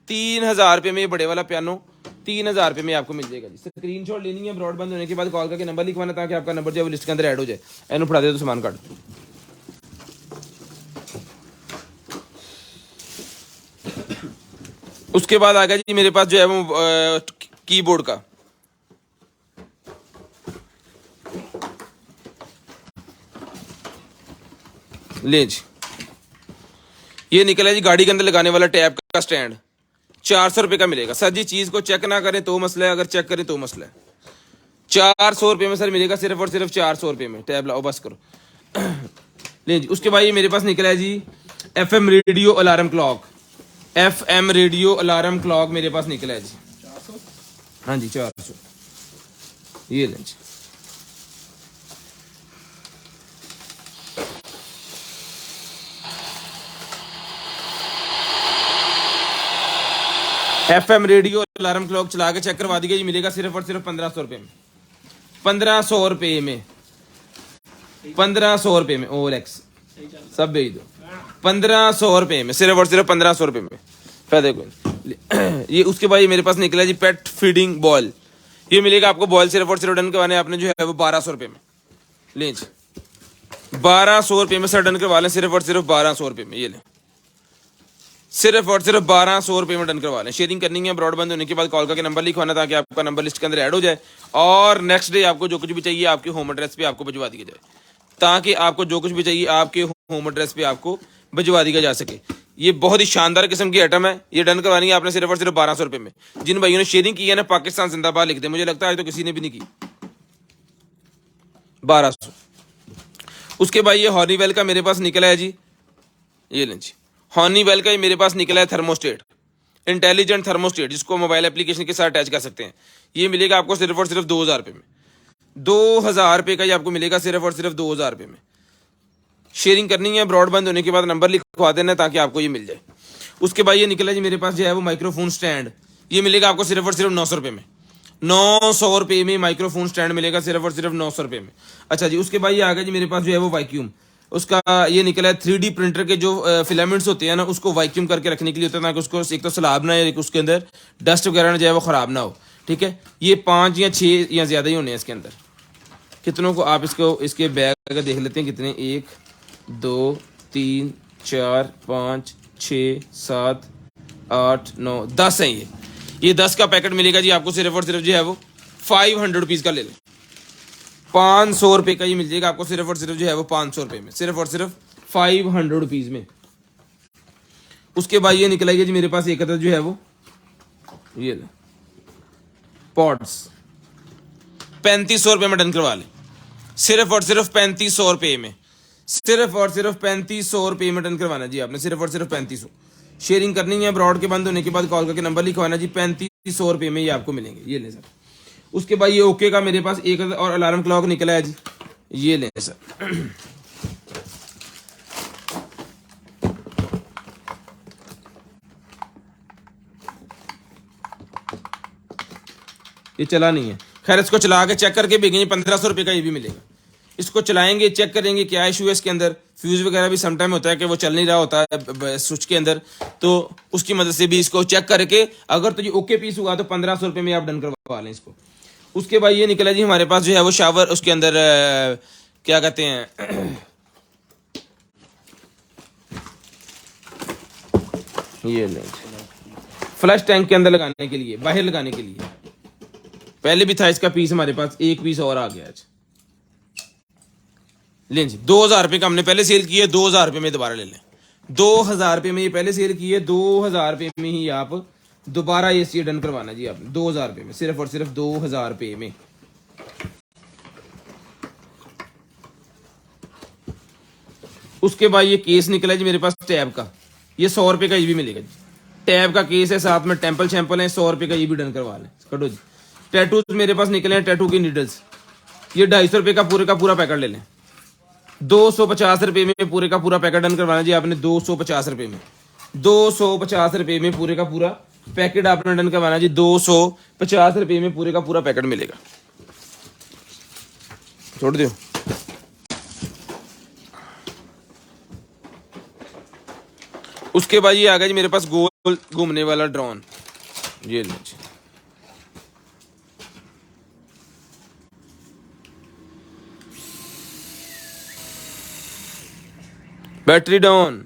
3000 रुपये में ये बड़े वाला पियानो 3000 रुपये में आपको मिल जाएगा जी। स्क्रीनशॉट लेनी है, ब्रॉडबैंड होने के बाद कॉल करके नंबर लिखवाना, ताकि आपका नंबर जो है लिस्ट के अंदर ऐड हो जाए। एनु फड़ा दे तो सामान काट। उसके बाद आ गया जी मेरे पास जो है वो कीबोर्ड का। ले जी, ये निकला जी गाड़ी के अंदर लगाने वाला टैब का स्टैंड। 400 रुपये का मिलेगा सर जी। चीज को चेक ना करें तो मसला है, अगर चेक करें तो मसला है। 400 रुपये में सर मिलेगा सिर्फ और सिर्फ 400 रुपये में। टैब लाओ बस करो। ले जी, उसके बाद ये मेरे पास निकला है जी FM radio alarm clock. FM radio alarm clock मेरे पास निकला है जी। 400? हाँ जी 400। ये लें जी। FM रेडियो अलार्म क्लॉक चला के चेक करवा दिया जी, मिलेगा सिर्फ और सिर्फ 1500 रुपये में। 1500 रुपये में, 1500 रुपये में। OLX सब भेज दो। 1500 रुपये में, सिर्फ और सिर्फ 1500 रुपये में। फायदे कोई। ये उसके बाद ये मेरे पास निकला जी पेट फीडिंग बॉल। ये मिलेगा आपको बॉल सिर्फ और सिर्फ डन करवाने आपने जो है वो 1200 रुपये में। लें जी, 1200 रुपये में सर डन करवा लें, सिर्फ और सिर्फ 1200 रुपये में। ये लें, सिर्फ और सिर्फ 1200 रुपये में डन करवा लें। शेयरिंग करनी है, ब्रॉडबैंड होने के बाद कॉल करके नंबर लिखवाना, ताकि आपका नंबर लिस्ट के अंदर ऐड हो जाए। और नेक्स्ट डे आपको जो कुछ भी चाहिए आपके होम एड्रेस पे आपको भिजवा दिया जाए, ताकि आपको जो कुछ भी चाहिए आपके होम एड्रेस पे आपको भिजवा दिया जा सके। ये बहुत ही शानदार किस्म की आइटम है। ये डन करवानी है आपने सिर्फ और सिर्फ 1200 रुपये में। जिन भाइयों ने शेयरिंग की है ना, पाकिस्तान जिंदाबाद लिख दे। मुझे लगता है आज तो किसी ने भी नहीं की। 1200। उसके बाद ये हॉनीवेल का मेरे पास निकला है जी। ये लें जी, हॉनीवेल का ही मेरे पास निकला है थर्मोस्टेट, इंटेलिजेंट थर्मोस्टेट, जिसको मोबाइल एप्लीकेशन के साथ अटैच कर सकते हैं। ये मिलेगा आपको सिर्फ और सिर्फ 2000 रुपये में। ₹2000 का ये आपको मिलेगा सिर्फ और सिर्फ ₹2000 में। शेयरिंग करनी है, ब्रॉडबैंड होने के बाद नंबर लिखवा देना ताकि आपको ये मिल जाए। उसके बाद ये निकला जी मेरे पास जो है वो माइक्रोफोन स्टैंड, ये मिलेगा आपको सिर्फ और सिर्फ ₹900 में। ₹900 में माइक्रोफोन स्टैंड मिलेगा सिर्फ और सिर्फ ₹900 में। अच्छा जी, उसके बाद ये आ गया जी मेरे पास जो है वो वैक्यूम, उसका ये निकला है 3D प्रिंटर के जो फिलामेंट्स होते हैं ना, उसको वैक्यूम करके रखने के लिए होता है ताकि उसको एक तो सैलाब ना एक उसके अंदर डस्ट वगैरह ना जो है वो ख़राब ना हो। ठीक है, ये 5 या 6 या ज़्यादा ही होने हैं इसके अंदर। कितनों को आप इसको इसके बैग अगर देख लेते हैं कितने, 1 2 3 4 5 6 7 8 9 10 हैं ये 10 का पैकेट मिलेगा जी आपको सिर्फ और सिर्फ जो है वो ₹500 का ले लें। ₹500 का ये मिल जाएगा आपको सिर्फ और सिर्फ जो है वो ₹500 में, सिर्फ और सिर्फ ₹500 में। उसके बाद ये निकला जी मेरे पास एक अदर जो है वो ये ले पॉड्स, ₹3500 में डन करवा लें, सिर्फ और सिर्फ ₹3500 में, सिर्फ और सिर्फ ₹3500 में डन करवाना जी आपने, सिर्फ और सिर्फ 3500। शेयरिंग करनी है, ब्रॉड के बंद होने के बाद कॉल करके नंबर लिखवाना जी, ₹3500 में ये आपको मिलेंगे। ये लें सर। उसके बाद ये ओके का मेरे पास एक और अलार्म क्लॉक निकला है जी, ये लें सर। ये चला नहीं है, खैर इसको चला के चेक करके भेजेंगे, ₹1500 का ये भी मिलेगा। इसको चलाएंगे, चेक करेंगे क्या इशू है इसके अंदर। फ्यूज वगैरह भी समटाइम होता है कि वो चल नहीं रहा होता है स्विच के अंदर, तो उसकी मदद से भी इसको चेक करके अगर तो ये ओके पीस हुआ तो ₹1500 में आप डन करवा लें इसको। उसके बाद ये निकला जी हमारे पास जो है वो शावर, उसके अंदर क्या कहते हैं ये लें फ्लश टैंक के अंदर लगाने के लिए, बाहर लगाने के लिए। पहले भी था इसका पीस हमारे पास, एक पीस और आ गया आज। लें जी, ₹2000 का हमने पहले सेल किया, ₹2000 में दोबारा ले लें। ₹2000 में ये पहले सेल किए, ₹2000 में ही आप दोबारा ये डन करवाना जी आपने, ₹2000 में, सिर्फ और सिर्फ ₹2000 में। उसके बाद ये केस निकला जी मेरे पास टैब का, ये ₹100 का ये भी मिलेगा जी। टैब का केस है, साथ में टेम्पल शैंपल है, ₹100 का ये भी डन करवा लें। कटो जी। टैटूज मेरे पास निकले हैं, टैटू की नीडल्स, ये ₹250 का पूरा पैकेट ले लें। ₹250 में पूरे का पूरा पैकेट डन करवाना जी आपने, ₹250 में, ₹250 में पूरे का पूरा पैकेट आपने डन करवाना जी, ₹250 में पूरे का पूरा पैकेट मिलेगा। छोड़ दो। उसके बाद ये आ गया जी मेरे पास गोल घूमने वाला ड्रोन, ये लीजिए। बैटरी डाउन,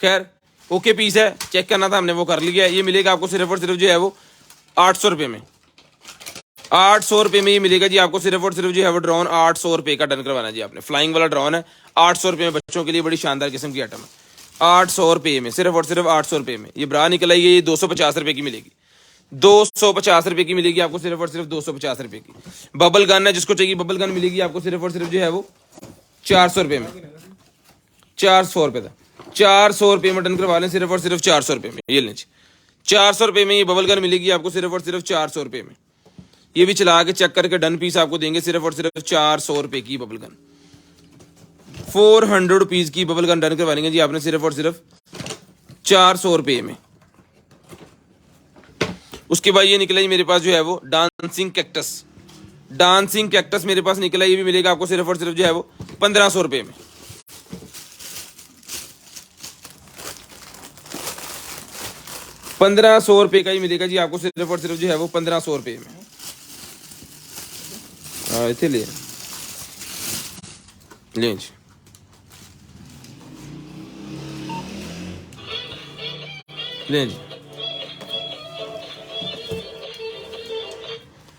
खैर ओके पीस है, चेक करना था हमने वो कर लिया। ये मिलेगा आपको सिर्फ और सिर्फ जो है वो ₹800 में, ₹800 में ये मिलेगा जी आपको सिर्फ और सिर्फ जो है वो ड्रोन ₹800 का डन करवाना जी आपने। फ्लाइंग वाला ड्रोन है, ₹800 में, बच्चों के लिए बड़ी शानदार किस्म की आइटम है। ₹800 में, सिर्फ और सिर्फ ₹800 में। ये ब्रा निकल आई है, ये ₹250 की मिलेगी, ₹250 की मिलेगी आपको, सिर्फ और सिर्फ ₹250 की। बबल गन है, जिसको चाहिए बबल गन मिलेगी आपको सिर्फ और सिर्फ जो है वो ₹400 में, ₹400 था, ₹400 में डन करवा लें, सिर्फ और सिर्फ ₹400 में। ये लें ₹400 में ये बबल गन मिलेगी आपको सिर्फ और सिर्फ ₹400 में। ये भी चला के चेक करके डन पीस आपको देंगे, सिर्फ और सिर्फ ₹400 की बबल गन, ₹400 की बबल गन डन करवाएंगे जी आपने, सिर्फ और सिर्फ ₹400 में। उसके बाद ये निकला जी मेरे पास जो है वो डांसिंग कैक्टस, डांसिंग कैक्टस मेरे पास निकला, ये भी मिलेगा आपको सिर्फ और सिर्फ जो है वो ₹1500 में। ₹1500 का ही मिलेगा जी आपको, सिर्फ और सिर्फ जो है वो ₹1500 में। हाँ इतने ले जी। लें जी।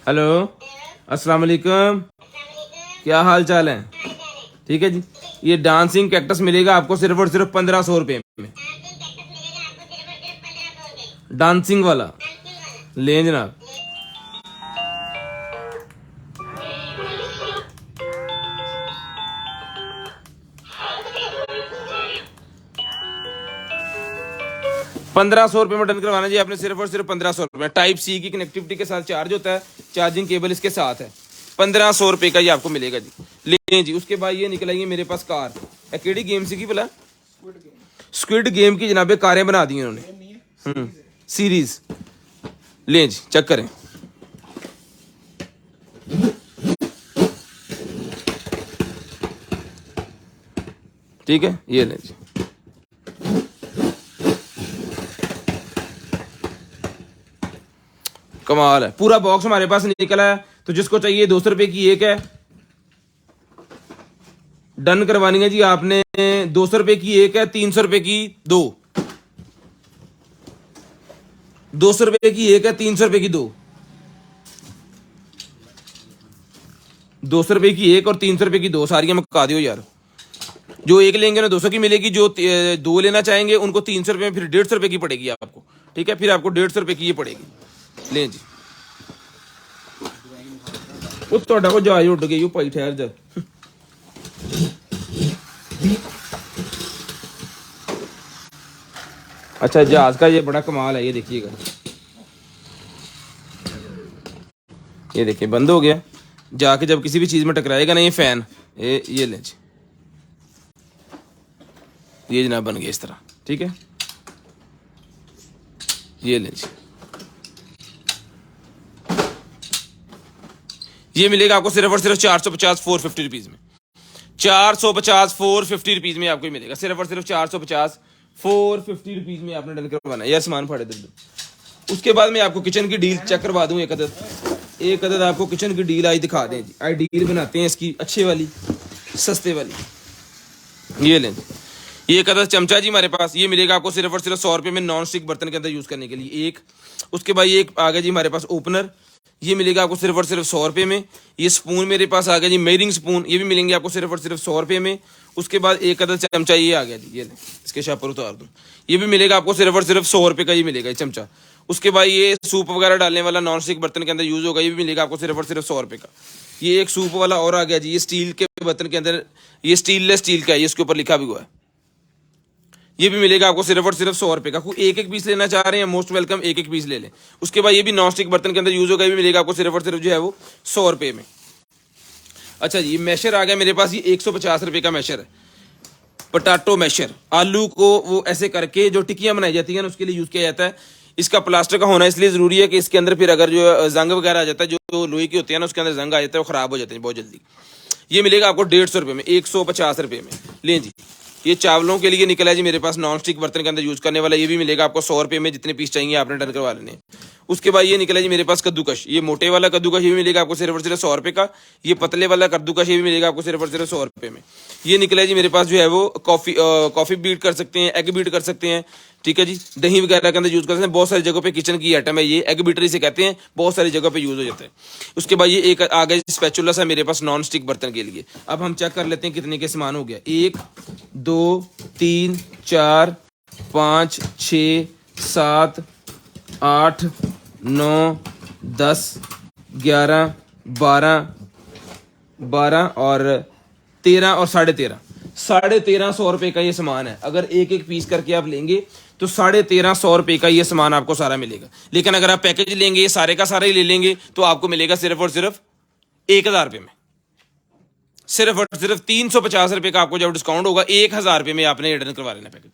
हेलो, अस्सलाम वालेकुम, क्या हाल चाल है? ठीक है जी। ये डांसिंग कैक्टस मिलेगा आपको सिर्फ और सिर्फ ₹1500 में, डांसिंग वाला। लें जनाब। ₹1500 में डन करवाना जी आपने, सिर्फ और सिर्फ ₹1500 में। टाइप सी की कनेक्टिविटी के साथ चार्ज होता है, चार्जिंग केबल इसके साथ है। 1500 रुपये का ये आपको मिलेगा जी। लें जी। उसके बाद ये निकल आएंगे मेरे पास कार, केड़ी गेम सी की भला, स्क्विड गेम की जनाबे कारें बना दी उन्होंने, सीरीज। लें जी चेक करें। ठीक है, ये लें जी। कमाल है, पूरा बॉक्स हमारे पास निकला है। तो जिसको चाहिए 200 रुपए की एक है, डन करवानी है जी आपने। 200 रुपए की एक है, 300 रुपए की दो। 200 रुपए की एक है, 300 रुपए की दो। 200 रुपए की एक और 300 रुपए की दो, सारियां मुका दियो यार। जो एक लेंगे ना 200 की मिलेगी, जो दो लेना चाहेंगे उनको 300 रुपए में फिर 150 रुपए की पड़ेगी आपको। ठीक है, फिर आपको 150 रुपए की ये पड़ेगी। लें जी। वो ਤੁਹਾਡਾ को जहाज उड़ गई भाई, ठहर जा। अच्छा, जहाज का ये बड़ा कमाल है, ये देखिएगा, ये देखिए बंद हो गया। जाके जब किसी भी चीज में टकराएगा ना ये फैन, ये लें जी, ये जनाब बन गया इस तरह। ठीक है, ये लें जी। ये मिलेगा आपको सिर्फ और सिर्फ 450 450 रुपीज में। 450 450 रुपीज में आपको मिलेगा, सिर्फ और सिर्फ 450 450 रुपीज में आपने डन करवाना है। यार सामान फाड़े दे। उसके बाद मैं आपको किचन की डील चेक करवा दूं। एक अदद आपको किचन की डील आज दिखा दें जी। आज डील बनाते हैं इसकी अच्छे वाली, सस्ते वाली। ये लें, ये एक अदद चमचा जी हमारे पास, ये मिलेगा आपको सिर्फ और सिर्फ 100 रुपये में, नॉन स्टिक बर्तन के अंदर यूज करने के लिए एक। उसके बाद ये एक आ गया जी हमारे पास ओपनर, ये मिलेगा आपको सिर्फ और सिर्फ 100 रुपये में। ये स्पून मेरे पास आ गया जी, मेयरिंग स्पून, ये भी मिलेंगे आपको सिर्फ और सिर्फ 100 रुपये में। उसके बाद एक अदद चमचा ये आ गया जी, ये इसके शापर उतार दूँ, ये भी मिलेगा आपको सिर्फ और सिर्फ 100 रुपये का ये मिलेगा ये चमचा। उसके बाद ये सूप वगैरह डालने वाला नॉन स्टिक बर्तन के अंदर यूज होगा, ये भी मिलेगा आपको सिर्फ और सिर्फ 100 रुपये का। ये एक सूप वाला और आ गया जी, ये स्टील के बर्तन के अंदर, ये स्टीललेस स्टील का है, ये इसके ऊपर लिखा भी हुआ है। ये भी मिलेगा आपको सिर्फ और सिर्फ 100 रुपये का। कोई एक एक पीस लेना चाह रहे हैं, मोस्ट वेलकम, एक एक पीस ले लें। उसके बाद ये भी नॉन स्टिक बर्तन के अंदर यूज होगा, ये भी मिलेगा आपको सिर्फ और सिर्फ जो है वो 100 रुपये में। अच्छा जी, मैशर आ गया मेरे पास, ये 150 रुपये का मैशर है, पोटैटो मैशर। आलू को वो ऐसे करके जो टिक्कियां बनाई जाती हैं ना, उसके लिए यूज किया जाता है। इसका प्लास्टिक का होना इसलिए जरूरी है कि इसके अंदर फिर अगर जो जंग वगैरह आ जाता है, जो लोहे की होती है ना, उसके अंदर जंग आ जाता है, वो खराब हो जाते हैं बहुत जल्दी। ये मिलेगा आपको 150 रुपये में, 150 रुपये में। लें जी, ये चावलों के लिए निकला है जी मेरे पास, नॉन स्टिक बर्तन के अंदर यूज करने वाला, ये भी मिलेगा आपको 100 रुपये में। जितने पीस चाहिए आपने डन करवा लेने। उसके बाद ये निकला जी मेरे पास कद्दूकश, ये मोटे वाला कद्दूकश, ये भी मिलेगा आपको सिर्फ और सिर्फ 100 रुपये का। ये पतले वाला कद्दूकश, ये भी मिलेगा आपको सिर्फ और सिर्फ 100 रुपये में। ये निकला है जी मेरे पास जो है वो कॉफी बीट कर सकते हैं, एग बीट कर सकते हैं। ठीक है जी, दही वगैरह के अंदर यूज कर सकते हैं। बहुत सारी जगहों पे किचन की आइटम है ये, एग बीटर इसे कहते हैं, बहुत सारी जगह पे यूज हो जाता है। उसके बाद ये एक आ गया स्पैचुला सा मेरे पास नॉन स्टिक बर्तन के लिए। अब हम चेक कर लेते हैं कितने के सामान हो गया। 1 2 3 4 5 6 7 8 9 10 11 12 और 13 और 13.5 1,350 रुपये का ये सामान है। अगर एक एक पीस करके आप लेंगे तो 1,350 रुपये का ये सामान आपको सारा मिलेगा। लेकिन अगर आप पैकेज लेंगे, ये सारे का सारा ही ले लेंगे, तो आपको मिलेगा सिर्फ और सिर्फ 1,000 रुपये में। सिर्फ और सिर्फ 350 रुपये का आपको जब डिस्काउंट होगा, 1,000 रुपये में आपने डन करवा लेना पैकेज।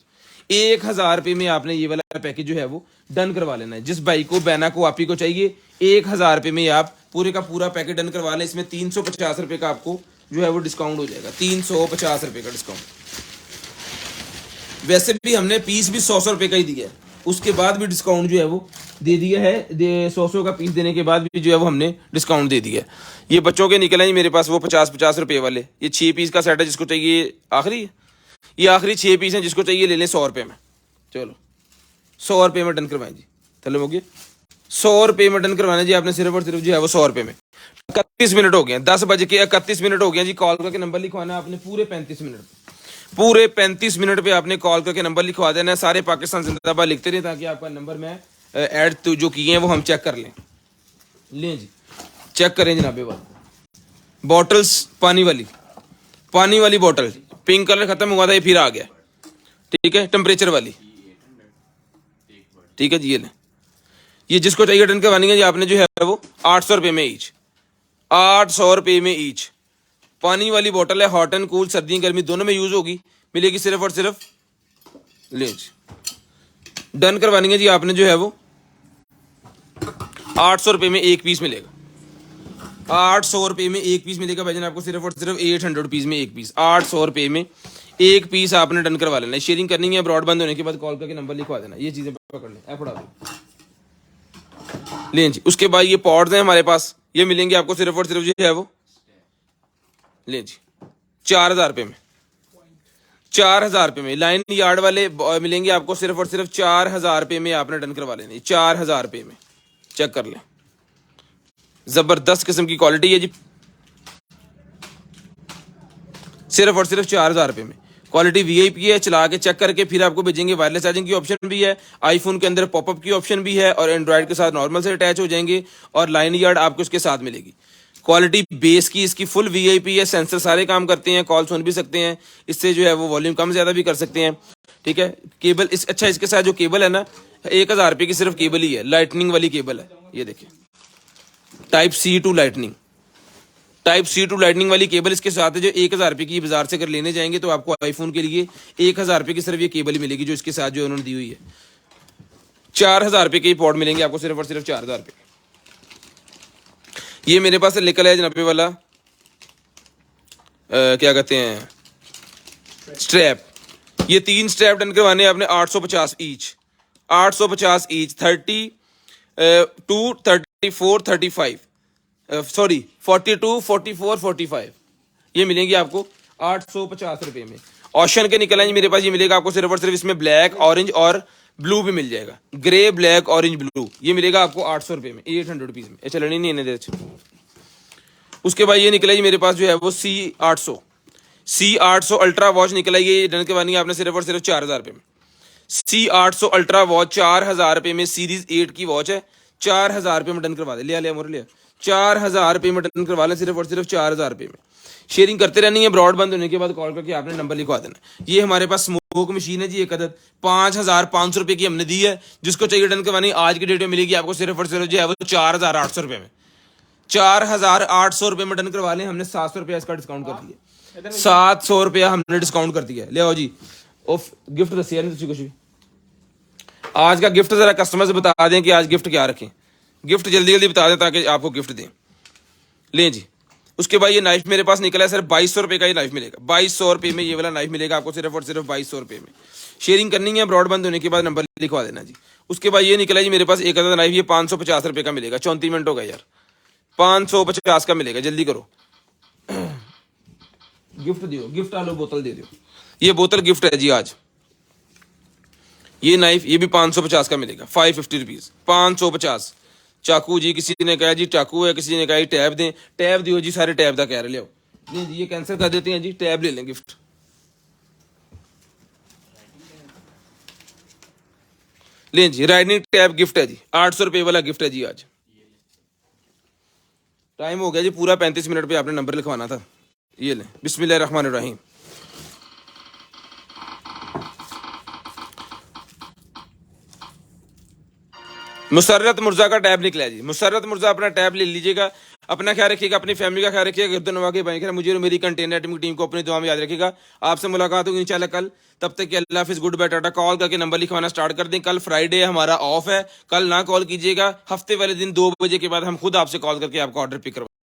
1,000 रुपये में आपने ये वाला पैकेज जो है वो डन करवा लेना है। जिस भाई को, बहना को, आपी को चाहिए, 1,000 रुपये में आप पूरे का पूरा पैकेज डन करवा लें। इसमें 350 रुपये का आपको जो है वो डिस्काउंट हो जाएगा, 350 रुपये का डिस्काउंट। वैसे भी हमने पीस भी 100 रुपये का ही दिया है, उसके बाद भी डिस्काउंट जो है वो दे दिया है। 100 का पीस देने के बाद भी जो है वो हमने डिस्काउंट दे दिया है। ये बच्चों के निकले हैं मेरे पास वो 50 रुपये वाले, ये 6 पीस का सेट है। जिसको चाहिए, आखिरी ये आखिरी 6 पीस हैं, जिसको चाहिए ले लें 100 रुपये में। चलो 100 रुपये में डन करवाएं जी, चलो हो गया 100 रुपये में डन करवाना जी आपने सिर्फ और सिर्फ जो है वो 100 रुपये में। 31 मिनट हो गए, 10:31 हो गए जी। कॉल करके नंबर लिखवाना आपने पूरे 35 मिनट, पूरे 35 मिनट पे आपने कॉल करके नंबर लिखवा देना है। सारे पाकिस्तान जिंदाबाद लिखते रहे ताकि आपका नंबर मैं ऐड जो किए हैं वो हम चेक कर लें। लें जी, चेक करें जनाबे वाला। बॉटल्स पानी वाली बॉटल, पिंक कलर खत्म हुआ था, ये फिर आ गया। ठीक है, टेम्परेचर वाली। ठीक है जी, ये जिसको चाहिए डन करवानी है जी आपने जो है वो 800 रुपये में ईच, ₹800 में ईच। पानी वाली बोतल है, हॉट एंड कूल, सर्दी गर्मी दोनों में यूज होगी, मिलेगी सिर्फ और सिर्फ, ले जी डन करवानी है जी आपने जो है वो, ₹800 में एक पीस मिलेगा। ₹800 में एक पीस मिलेगा भाईजान आपको, सिर्फ और सिर्फ 800 रुपीज में एक पीस। ₹800 में एक पीस आपने डन करवा लेना है। शेयरिंग करनी है, ब्रॉड बंद होने के बाद कॉल करके नंबर लिखवा देना, ये चीजें पकड़ लें, ऐप उड़ा दो। लें जी, उसके बाद ये पॉड्स हैं हमारे पास, ये मिलेंगे आपको सिर्फ और सिर्फ जो है वो, लें जी ₹4000 में। ₹4000 में लाइन यार्ड वाले मिलेंगे आपको सिर्फ और सिर्फ ₹4000 में, आपने डन करवा लेनी। ₹4000 में चेक कर लें, जबरदस्त किस्म की क्वालिटी है जी, सिर्फ और सिर्फ ₹4000 में। क्वालिटी वीआईपी है, चला के चेक करके फिर आपको भेजेंगे। वायरलेस चार्जिंग की ऑप्शन भी है, आईफोन के अंदर पॉपअप की ऑप्शन भी है, और एंड्रॉइड के साथ नॉर्मल से अटैच हो जाएंगे, और लाइन यार्ड आपको इसके साथ मिलेगी। क्वालिटी बेस की इसकी फुल वीआईपी है, सेंसर सारे काम करते हैं, कॉल सुन भी सकते हैं, इससे जो है वो वॉल्यूम कम ज्यादा भी कर सकते हैं, ठीक है। केबल अच्छा, इसके साथ जो केबल है ना, ₹1000 की सिर्फ केबल ही है, लाइटनिंग वाली केबल है, ये देखिए, type C to lightning, type C to lightning वाली केबल इसके साथ है, जो ₹1000 की बाजार से अगर लेने जाएंगे तो आपको आईफोन के लिए ₹1000 की सिर्फ ये केबल ही मिलेगी, जो इसके साथ जो उन्होंने दी हुई है। ₹4000 के पॉड मिलेंगे आपको सिर्फ और सिर्फ ₹4000। ये मेरे पास निकल है जनाबे वाला क्या कहते हैं स्ट्रैप, ये 3 स्ट्रैप डन करवाने आपने 850 ईच, 850 ईच, 32, 34, 35, सॉरी 42, 44, 45, ये मिलेंगे आपको ₹850 में। ऑशन के निकल आएंगे मेरे पास, ये मिलेगा आपको सिर्फ और सिर्फ, इसमें ब्लैक, ऑरेंज और ब्लू भी मिल जाएगा, ग्रे, ब्लैक, ऑरेंज, ब्लू, ये मिलेगा आपको ₹800 में, 800 रुपीज में। अच्छा लड़नी नहीं है उसके बाद ये निकला जी मेरे पास जो है वो C800 अल्ट्रा वॉच निकला, ये डन करवानी है आपने सिर्फ और सिर्फ ₹4000 में। C800 अल्ट्रा वॉच ₹4000 में, सीरीज 8 की वॉच है, ₹4000 में डन करवा दे, लिया मोर लिया, ₹4000 में डन करवा लें, सिर्फ और सिर्फ ₹4000 में। शेयरिंग करते रहनी है, ब्रॉड बंद होने के बाद कॉल करके आपने नंबर लिखवा देना। ये हमारे पास स्मोक मशीन है जी, एक अदद ₹5500 की हमने दी है, जिसको चाहिए डन करवानी आज की डेट में मिलेगी आपको सिर्फ और सिर्फ जो है वो ₹4800 में। ₹4800 में डन करवा लें, हमने ₹700 इसका डिस्काउंट कर दिया, ₹700 हमने डिस्काउंट कर दिया। ले आओ जी, गिफ्ट दसिया नहीं कुछ भी, आज का गिफ्ट जरा कस्टमर से बता दें कि आज गिफ्ट क्या रखें, गिफ्ट जल्दी जल्दी बता दें ताकि आपको गिफ्ट दें। लें जी, उसके बाद ये नाइफ मेरे पास निकला है सर, ₹2200 का ये नाइफ मिलेगा, ₹2200 में ये वाला नाइफ मिलेगा आपको सिर्फ और सिर्फ ₹2200 में। शेयरिंग करनी है, ब्रॉड बंद होने के बाद नंबर लिखवा देना जी। उसके बाद ये निकला जी मेरे पास एक अदर नाइफ, ये ₹550 का मिलेगा, 34 मिनट हो गया यार, 550 का मिलेगा, जल्दी करो, गिफ्ट दियो, गिफ्ट आलो बोतल दे दो, ये बोतल गिफ्ट है जी आज। ये नाइफ ये भी 550 का मिलेगा, 550 रुपीज, 550। चाकू जी, किसी ने कहा जी चाकू है, किसी ने कहा टैब दें, टैब दियो जी, सारे टैब का कह रहे, ले नहीं जी, ये कैंसिल कर देते हैं जी, टैब ले लें गिफ्ट। लें जी, राइडनिंग टैब गिफ्ट है जी, ₹800 वाला गिफ्ट है जी आज। टाइम हो गया जी पूरा 35 मिनट पे आपने नंबर लिखवाना था। ये लें, बिस्मिल्लाहिर्रहमानिर्रहीम। मुसर्रत मुर्जा का टैब निकला है जी, मुसर्रत मुर्जा अपना टैब ले लीजिएगा, अपना ख्याल रखिएगा, अपनी फैमिली का ख्याल रखिएगा, गिरदो नवा के भाई, मुझे और मेरी कंटेनर टीम को अपनी दुआ में याद रखिएगा। आपसे मुलाकात होगी इंशाल्लाह कल, तब तक के अल्लाह हाफिज़, गुड बाय, टाटा। कॉल करके नंबर लिखवाना स्टार्ट कर दें, कल फ्राइडे हमारा ऑफ है, कल ना कॉल कीजिएगा, हफ्ते वाले दिन 2 बजे के बाद हम खुद आपसे कॉल करके आपका ऑर्डर पिक करवा